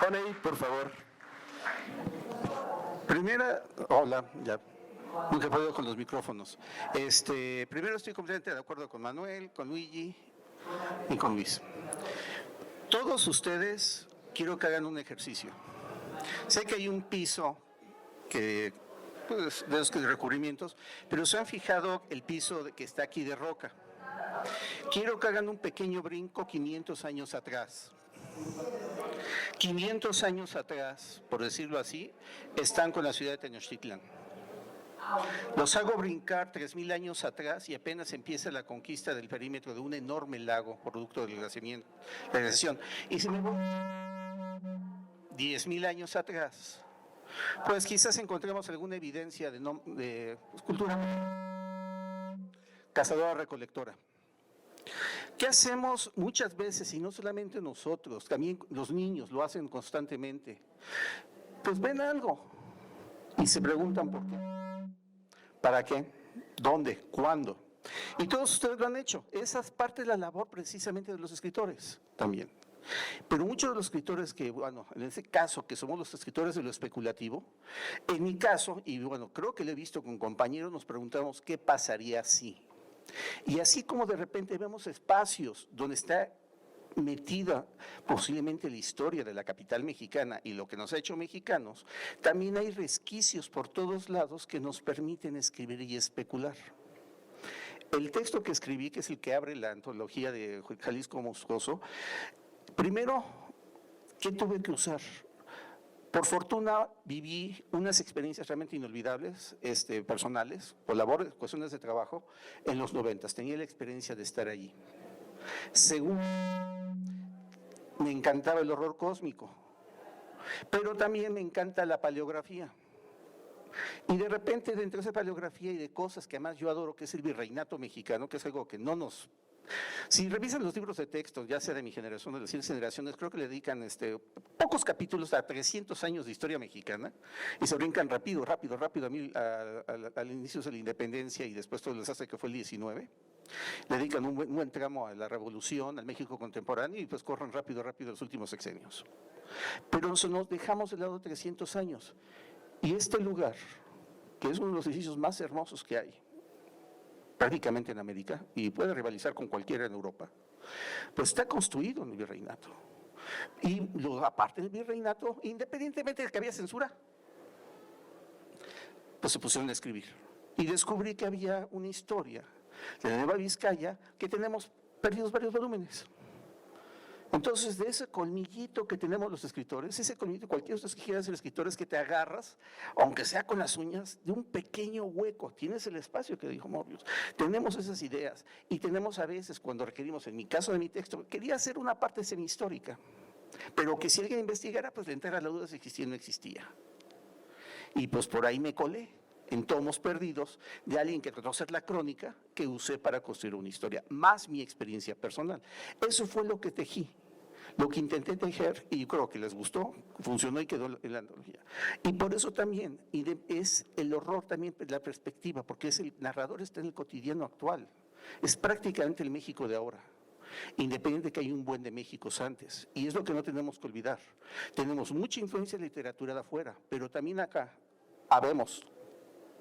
Honey, por favor. Primera, hola, ya. Nunca he podido con los micrófonos. Primero estoy completamente de acuerdo con Manuel, con Luigi y con Luis. Todos ustedes quiero que hagan un ejercicio. Sé que hay un piso que, pues, de los recubrimientos, pero se han fijado el piso que está aquí de roca. Quiero que hagan un pequeño brinco 500 años atrás. 500 años atrás, por decirlo así, están con la ciudad de Tenochtitlan. Los hago brincar 3000 años atrás y apenas empieza la conquista del perímetro de un enorme lago, producto del glaciación. Y si me voy 10,000 años atrás, pues quizás encontremos alguna evidencia de cultura cazadora-recolectora. ¿Qué hacemos muchas veces, y no solamente nosotros, también los niños lo hacen constantemente? Pues ven algo y se preguntan por qué, para qué, dónde, cuándo. Y todos ustedes lo han hecho. Esa es parte de la labor precisamente de los escritores también. Pero muchos de los escritores que, bueno, en ese caso, que somos los escritores de lo especulativo, en mi caso, y bueno, creo que lo he visto con compañeros, nos preguntamos qué pasaría si. Y así como de repente vemos espacios donde está metida posiblemente la historia de la capital mexicana y lo que nos ha hecho mexicanos, también hay resquicios por todos lados que nos permiten escribir y especular. El texto que escribí, que es el que abre la antología de Jalisco Monstruoso, primero, ¿qué tuve que usar? Por fortuna viví unas experiencias realmente inolvidables, personales, por labores, cuestiones de trabajo, en los 90. Tenía la experiencia de estar allí. Segundo, me encantaba el horror cósmico, pero también me encanta la paleografía. Y de repente, dentro de esa paleografía y de cosas que además yo adoro, que es el virreinato mexicano, que es algo que no nos Si revisan los libros de texto, ya sea de mi generación o de las siguientes generaciones, creo que le dedican pocos capítulos a 300 años de historia mexicana y se brincan rápido al inicio de la independencia y después todo el desastre que fue el 19. Le dedican un buen tramo a la revolución, al México contemporáneo y pues corren rápido los últimos sexenios. Pero nos dejamos de lado 300 años y este lugar, que es uno de los edificios más hermosos que hay, prácticamente en América, y puede rivalizar con cualquiera en Europa, pues está construido en el virreinato. Y aparte del virreinato, independientemente de que había censura, pues se pusieron a escribir. Y descubrí que había una historia de la Nueva Vizcaya que tenemos perdidos varios volúmenes. Entonces, de ese colmillito que tenemos los escritores, ese colmillito, cualquiera de ustedes que quieran ser escritores, que te agarras, aunque sea con las uñas, de un pequeño hueco, tienes el espacio que dijo Mobius. Tenemos esas ideas y tenemos a veces, cuando requerimos, en mi caso de mi texto, quería hacer una parte semihistórica, pero que si alguien investigara, pues le entrara la duda si existía o no existía. Y pues por ahí me colé en tomos perdidos de alguien que trató de hacer la crónica que usé para construir una historia, más mi experiencia personal. Eso fue lo que tejí, lo que intenté tejer y creo que les gustó, funcionó y quedó en la antología. Y por eso también es el horror también la perspectiva, porque el narrador está en el cotidiano actual, es prácticamente el México de ahora. Independiente de que hay un buen de Méxicos antes, y es lo que no tenemos que olvidar. Tenemos mucha influencia de literatura de afuera, pero también acá habemos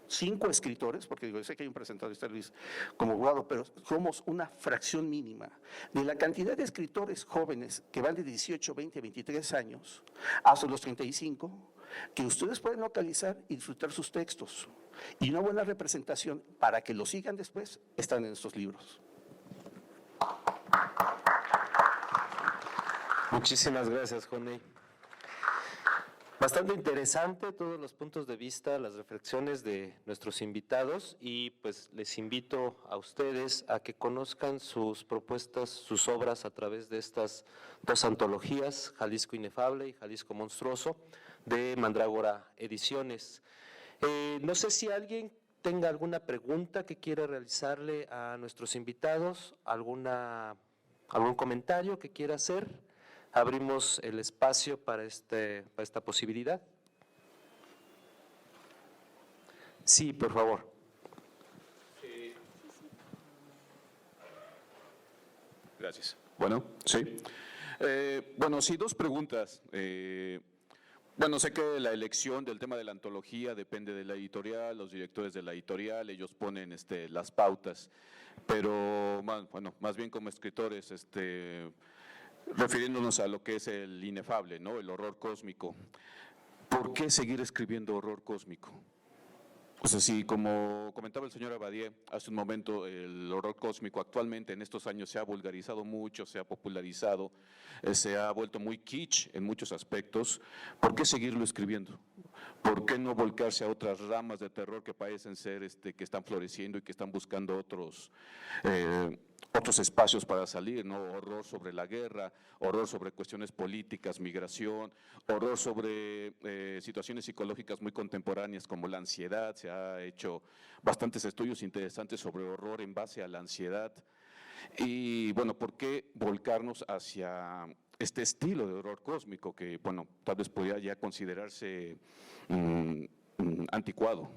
5 escritores, porque digo, sé que hay un presentador, está Luis como abogado, pero somos una fracción mínima de la cantidad de escritores jóvenes que van de 18, 20, 23 años hasta los 35, que ustedes pueden localizar y disfrutar sus textos. Y una buena representación para que lo sigan después están en estos libros. Muchísimas gracias, Joney. Bastante interesante todos los puntos de vista, las reflexiones de nuestros invitados y pues les invito a ustedes a que conozcan sus propuestas, sus obras a través de estas 2 antologías, Jalisco Inefable y Jalisco Monstruoso, de Mandrágora Ediciones. No sé si alguien tenga alguna pregunta que quiera realizarle a nuestros invitados, algún comentario que quiera hacer. Abrimos el espacio para esta posibilidad. Sí, por favor. Gracias. Bueno, sí. Sí, 2 preguntas. Bueno, sé que la elección del tema de la antología depende de la editorial, los directores de la editorial, ellos ponen las pautas, pero más bien como escritores, refiriéndonos a lo que es el inefable, ¿no? El horror cósmico. ¿Por qué seguir escribiendo horror cósmico? O sea, sí, como comentaba el señor Abadie hace un momento, el horror cósmico actualmente en estos años se ha vulgarizado mucho, se ha popularizado, se ha vuelto muy kitsch en muchos aspectos. ¿Por qué seguirlo escribiendo? ¿Por qué no volcarse a otras ramas de terror que parecen ser, que están floreciendo y que están buscando otros espacios para salir, ¿no? Horror sobre la guerra, horror sobre cuestiones políticas, migración, horror sobre situaciones psicológicas muy contemporáneas como la ansiedad. Se ha hecho bastantes estudios interesantes sobre horror en base a la ansiedad. Y bueno, ¿por qué volcarnos hacia este estilo de horror cósmico que, bueno, tal vez podría ya considerarse anticuado?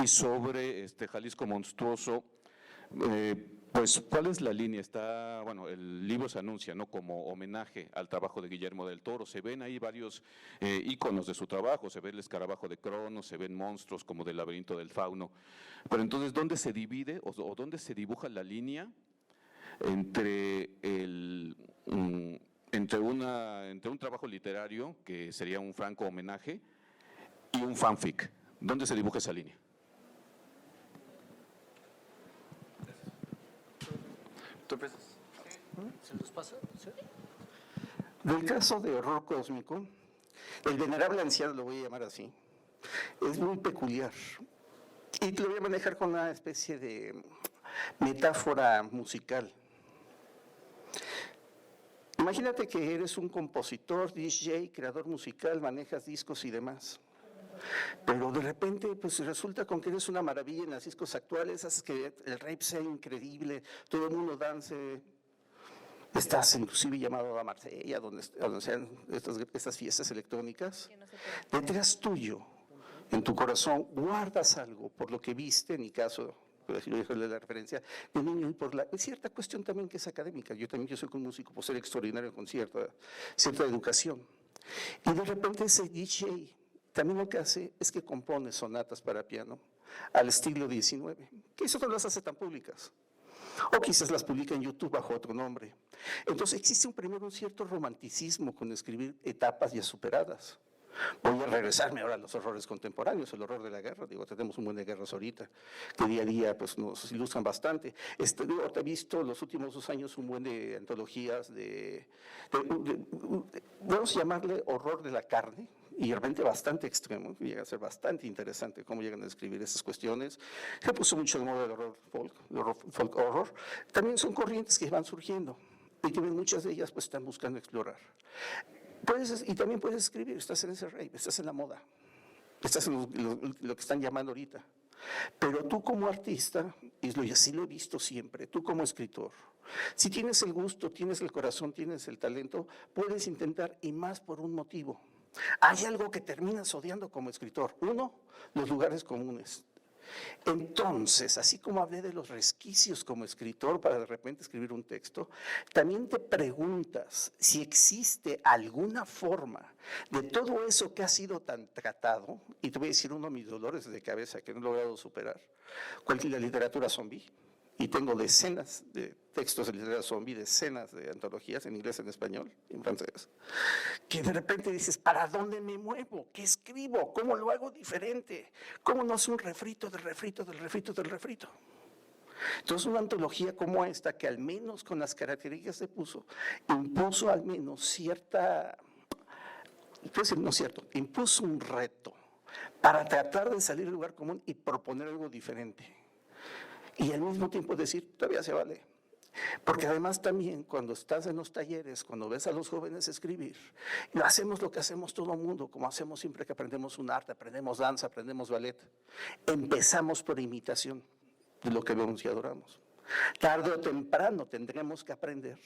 Y sobre Jalisco Monstruoso, pues, ¿cuál es la línea? El libro se anuncia, ¿no?, como homenaje al trabajo de Guillermo del Toro. Se ven ahí varios íconos de su trabajo, se ve el escarabajo de Cronos, se ven monstruos como del laberinto del fauno. Pero entonces, ¿dónde se divide o dónde se dibuja la línea entre un trabajo literario, que sería un franco homenaje, y un fanfic? ¿Dónde se dibuja esa línea? ¿Se los pasa? ¿Sí? Del caso de horror cósmico, el venerable anciano, lo voy a llamar así, es muy peculiar. Y lo voy a manejar con una especie de metáfora musical. Imagínate que eres un compositor, DJ, creador musical, manejas discos y demás. Pero de repente, pues resulta con que eres una maravilla en las discos actuales, haces que el rape sea increíble, todo el mundo dance. Estás inclusive llamado a Marsella, donde sean estas fiestas electrónicas. Detrás tuyo, en tu corazón, guardas algo por lo que viste, en mi caso, por decirlo de la referencia, de niño y por la cierta cuestión también que es académica. Yo soy un músico por ser extraordinario con cierta educación. Y de repente ese DJ también lo que hace es que compone sonatas para piano al estilo XIX, que eso no las hace tan públicas. O quizás las publica en YouTube bajo otro nombre. Entonces existe primero un cierto romanticismo con escribir etapas ya superadas. Voy a regresarme ahora a los horrores contemporáneos, el horror de la guerra. Digo, tenemos un buen de guerras ahorita, que día a día pues, nos ilustran bastante. Ahorita he visto los últimos 2 años un buen de antologías vamos a llamarle horror de la carne, y realmente bastante extremo, llega a ser bastante interesante cómo llegan a describir esas cuestiones. Se puso mucho de moda el horror folk horror. También son corrientes que van surgiendo y que muchas de ellas pues están buscando explorar. Y también puedes escribir, estás en ese rave, estás en la moda, estás en lo que están llamando ahorita. Pero tú como artista, y así lo he visto siempre, tú como escritor, si tienes el gusto, tienes el corazón, tienes el talento, puedes intentar, y más por un motivo. Hay algo que terminas odiando como escritor. Uno, los lugares comunes. Entonces, así como hablé de los resquicios como escritor para de repente escribir un texto, también te preguntas si existe alguna forma de todo eso que ha sido tan tratado, y te voy a decir uno de mis dolores de cabeza que no he logrado superar, ¿cuál es la literatura zombie? Y tengo decenas de textos de literatura zombie, decenas de antologías en inglés, en español, en francés, que de repente dices, ¿para dónde me muevo? ¿Qué escribo? ¿Cómo lo hago diferente? ¿Cómo no hace un refrito del refrito del refrito del refrito? Entonces una antología como esta, que al menos con las características que puso, impuso al menos impuso un reto para tratar de salir del lugar común y proponer algo diferente. Y al mismo tiempo decir, todavía se vale. Porque además también cuando estás en los talleres, cuando ves a los jóvenes escribir, hacemos lo que hacemos todo el mundo, como hacemos siempre que aprendemos un arte, aprendemos danza, aprendemos ballet. Empezamos por imitación de lo que vemos y adoramos. Tarde o temprano tendremos que aprender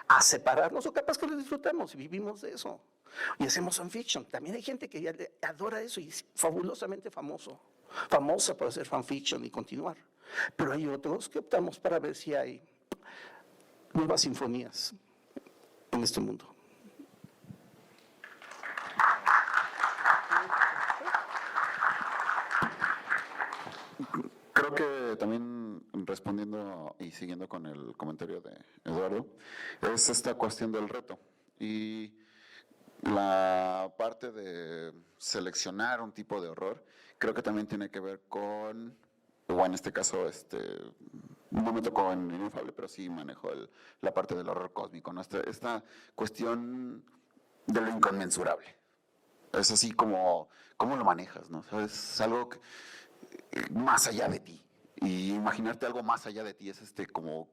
a separarnos, o capaz que lo disfrutamos y vivimos de eso. Y hacemos fanfiction. También hay gente que ya adora eso y es fabulosamente famosa por hacer fanfiction y continuar. Pero hay otros que optamos para ver si hay nuevas sinfonías en este mundo. Creo que también respondiendo y siguiendo con el comentario de Eduardo, es esta cuestión del reto. Y la parte de seleccionar un tipo de horror, creo que también tiene que ver con, o en este caso, no me tocó en Inefable, pero sí manejo la parte del horror cósmico, ¿no? Esta cuestión de lo inconmensurable. Es así como, ¿cómo lo manejas, no? ¿Sabes? Es algo que, más allá de ti. Y imaginarte algo más allá de ti es como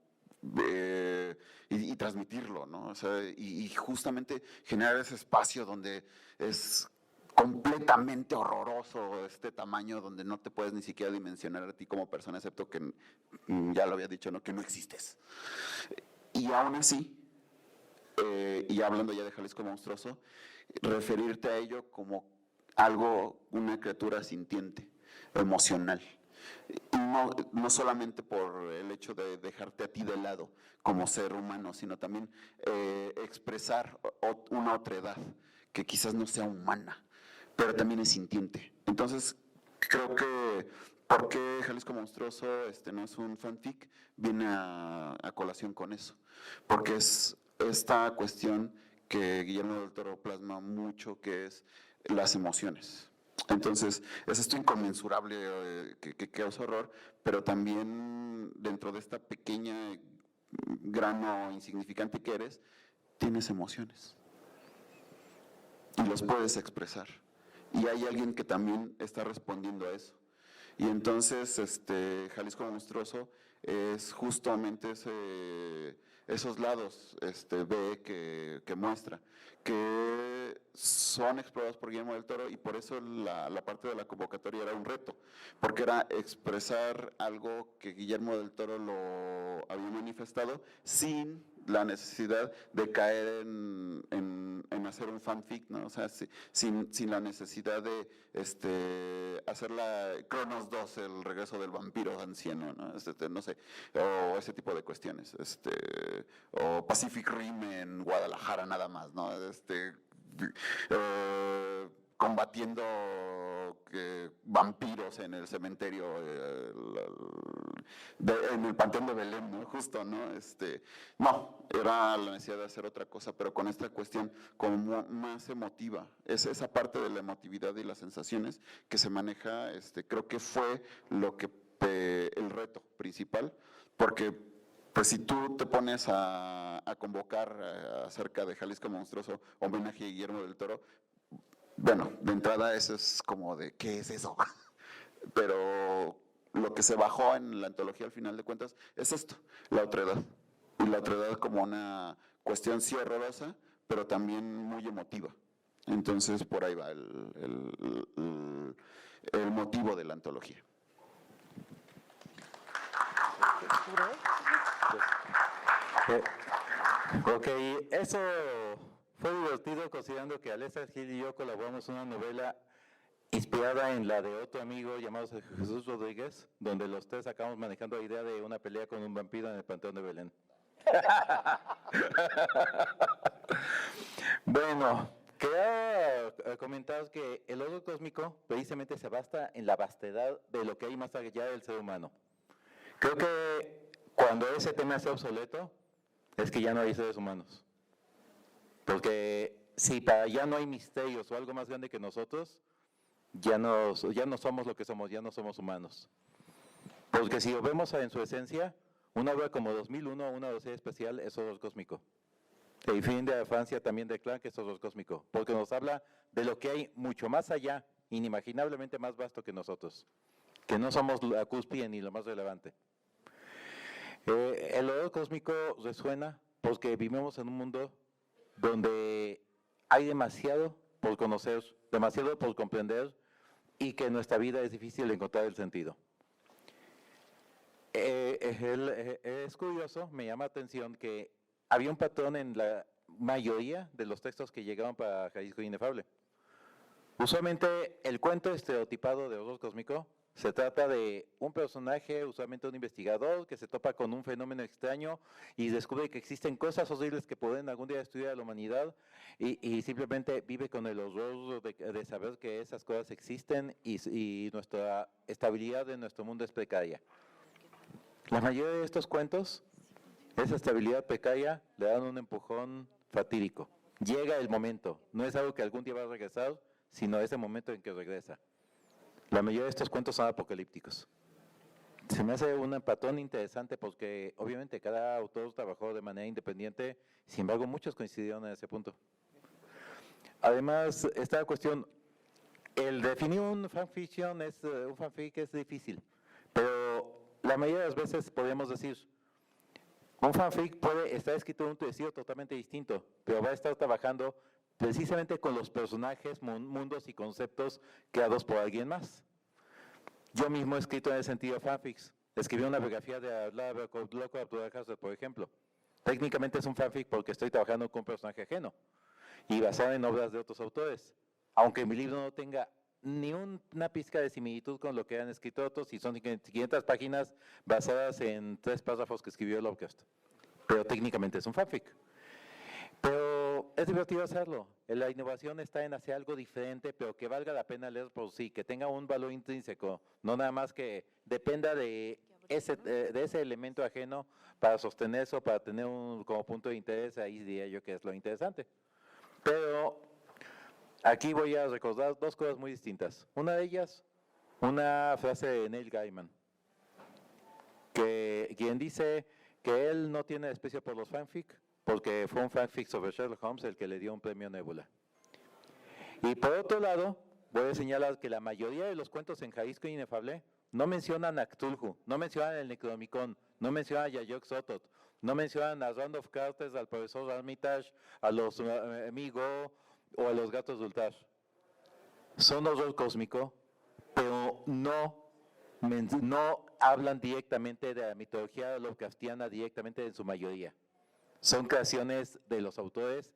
y transmitirlo, ¿no? O sea, y justamente generar ese espacio donde es completamente horroroso este tamaño, donde no te puedes ni siquiera dimensionar a ti como persona, excepto que, ya lo había dicho, ¿no? Que no existes. Y aún así, y hablando ya de Jalisco Monstruoso, referirte a ello como algo, una criatura sintiente, emocional. Y no solamente por el hecho de dejarte a ti de lado como ser humano, sino también expresar una otra edad que quizás no sea humana, pero también es sintiente. Entonces, creo que ¿por qué Jalisco Monstruoso no es un fanfic? Viene a colación con eso, porque es esta cuestión que Guillermo del Toro plasma mucho, que es las emociones. Entonces, es esto inconmensurable que causa horror, pero también dentro de esta pequeña grano insignificante que eres, tienes emociones y los puedes expresar. Y hay alguien que también está respondiendo a eso. Y entonces, Jalisco Monstruoso es justamente esos lados B que muestra, que son explorados por Guillermo del Toro, y por eso la parte de la convocatoria era un reto, porque era expresar algo que Guillermo del Toro lo había manifestado sin la necesidad de caer en hacer un fanfic, ¿no? O sea, sin la necesidad de hacer la Cronos 2, el regreso del vampiro anciano, ¿no? No sé, o ese tipo de cuestiones, o Pacific Rim en Guadalajara nada más, ¿no? Combatiendo vampiros en el cementerio, en el Panteón de Belén, ¿no? Justo, ¿no? No, era la necesidad de hacer otra cosa, pero con esta cuestión como más emotiva. Es esa parte de la emotividad y las sensaciones que se maneja, creo que fue el reto principal, porque pues si tú te pones a convocar acerca de Jalisco Monstruoso, homenaje a Guillermo del Toro, bueno, de entrada eso es como de, ¿qué es eso? Pero lo que se bajó en la antología al final de cuentas es esto, la otredad. Y la otredad como una cuestión sí horrorosa, pero también muy emotiva. Entonces por ahí va el motivo de la antología. Ok, eso fue divertido considerando que Alessa Gil y yo colaboramos en una novela inspirada en la de otro amigo llamado Jesús Rodríguez, donde los tres acabamos manejando la idea de una pelea con un vampiro en el Panteón de Belén. Bueno, quería comentaros que el horror cósmico precisamente se basa en la vastedad de lo que hay más allá del ser humano. Creo que cuando ese tema sea obsoleto, es que ya no hay seres humanos. Porque si para allá no hay misterios o algo más grande que nosotros, ya no somos lo que somos, ya no somos humanos. Porque si lo vemos en su esencia, una obra como 2001, una odisea especial, es horror cósmico. El fin de Francia también declara que es horror cósmico, porque nos habla de lo que hay mucho más allá, inimaginablemente más vasto que nosotros, que no somos la cúspide ni lo más relevante. El horror cósmico resuena porque vivimos en un mundo donde hay demasiado por conocer, demasiado por comprender, y que en nuestra vida es difícil encontrar el sentido. Es curioso, me llama la atención que había un patrón en la mayoría de los textos que llegaban para Jalisco Inefable. Usualmente el cuento estereotipado de horror cósmico se trata de un personaje, usualmente un investigador, que se topa con un fenómeno extraño y descubre que existen cosas horribles que pueden algún día destruir a la humanidad, y simplemente vive con el horror de saber que esas cosas existen, y nuestra estabilidad en nuestro mundo es precaria. La mayoría de estos cuentos, esa estabilidad precaria, le dan un empujón fatídico. Llega el momento, no es algo que algún día va a regresar, sino ese momento en que regresa. La mayoría de estos cuentos son apocalípticos. Se me hace un patrón interesante porque obviamente cada autor trabajó de manera independiente, sin embargo muchos coincidieron en ese punto. Además, esta cuestión, el definir un fanfiction un fanfic es difícil, pero la mayoría de las veces podemos decir, un fanfic puede estar escrito en un estilo totalmente distinto, pero va a estar trabajando precisamente con los personajes, mundos y conceptos creados por alguien más. Yo mismo he escrito en ese sentido fanfics. Escribí una biografía de Loco Abdul Hassan, por ejemplo. Técnicamente es un fanfic porque estoy trabajando con un personaje ajeno y basado en obras de otros autores. Aunque mi libro no tenga ni una pizca de similitud con lo que han escrito otros, y son 500 páginas basadas en 3 párrafos que escribió Lovecraft. Pero técnicamente es un fanfic. Pero es divertido hacerlo. La innovación está en hacer algo diferente, pero que valga la pena leer por sí, que tenga un valor intrínseco, no nada más que dependa de ese elemento ajeno para sostener eso, para tener como punto de interés. Ahí diría yo que es lo interesante. Pero aquí voy a recordar 2 cosas muy distintas. Una de ellas, una frase de Neil Gaiman, quien dice que él no tiene desprecio por los fanfic, porque fue un fanfic sobre Sherlock Holmes el que le dio un premio Nebula. Y por otro lado, voy a señalar que la mayoría de los cuentos en Jalisco Inefable no mencionan a Cthulhu, no mencionan el Necronomicon, no mencionan a Yayok Sotot, No mencionan a Randolph Carter, al profesor Armitage, a los amigos o a los gatos de Ultar. Son horror cósmico, pero no hablan directamente de la mitología Lovecraftiana, directamente en su mayoría. Son creaciones de los autores,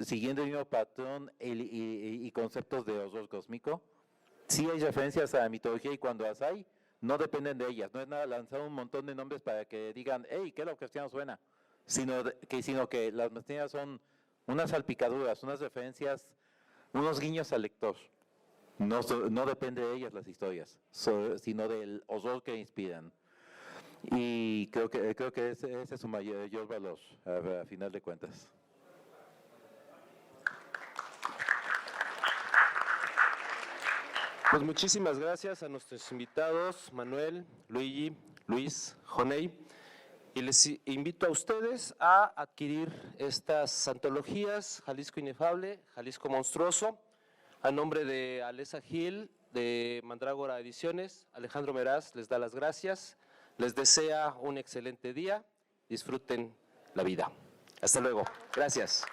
siguiendo el mismo patrón y conceptos de horror cósmico. Sí hay referencias a la mitología y cuando las hay, no dependen de ellas. No es nada lanzar un montón de nombres para que digan, hey, ¿qué Lovecraftiano suena? Sino que las materias son unas salpicaduras, unas referencias, unos guiños al lector. No depende de ellas las historias, sino del horror que inspiran. Y creo que ese es su mayor valor, a final de cuentas. Pues muchísimas gracias a nuestros invitados, Manuel, Luigi, Luis, Jonei. Y les invito a ustedes a adquirir estas antologías, Jalisco Inefable, Jalisco Monstruoso, a nombre de Alessa Gil, de Mandrágora Ediciones. Alejandro Meraz les da las gracias, les desea un excelente día, disfruten la vida. Hasta luego. Gracias.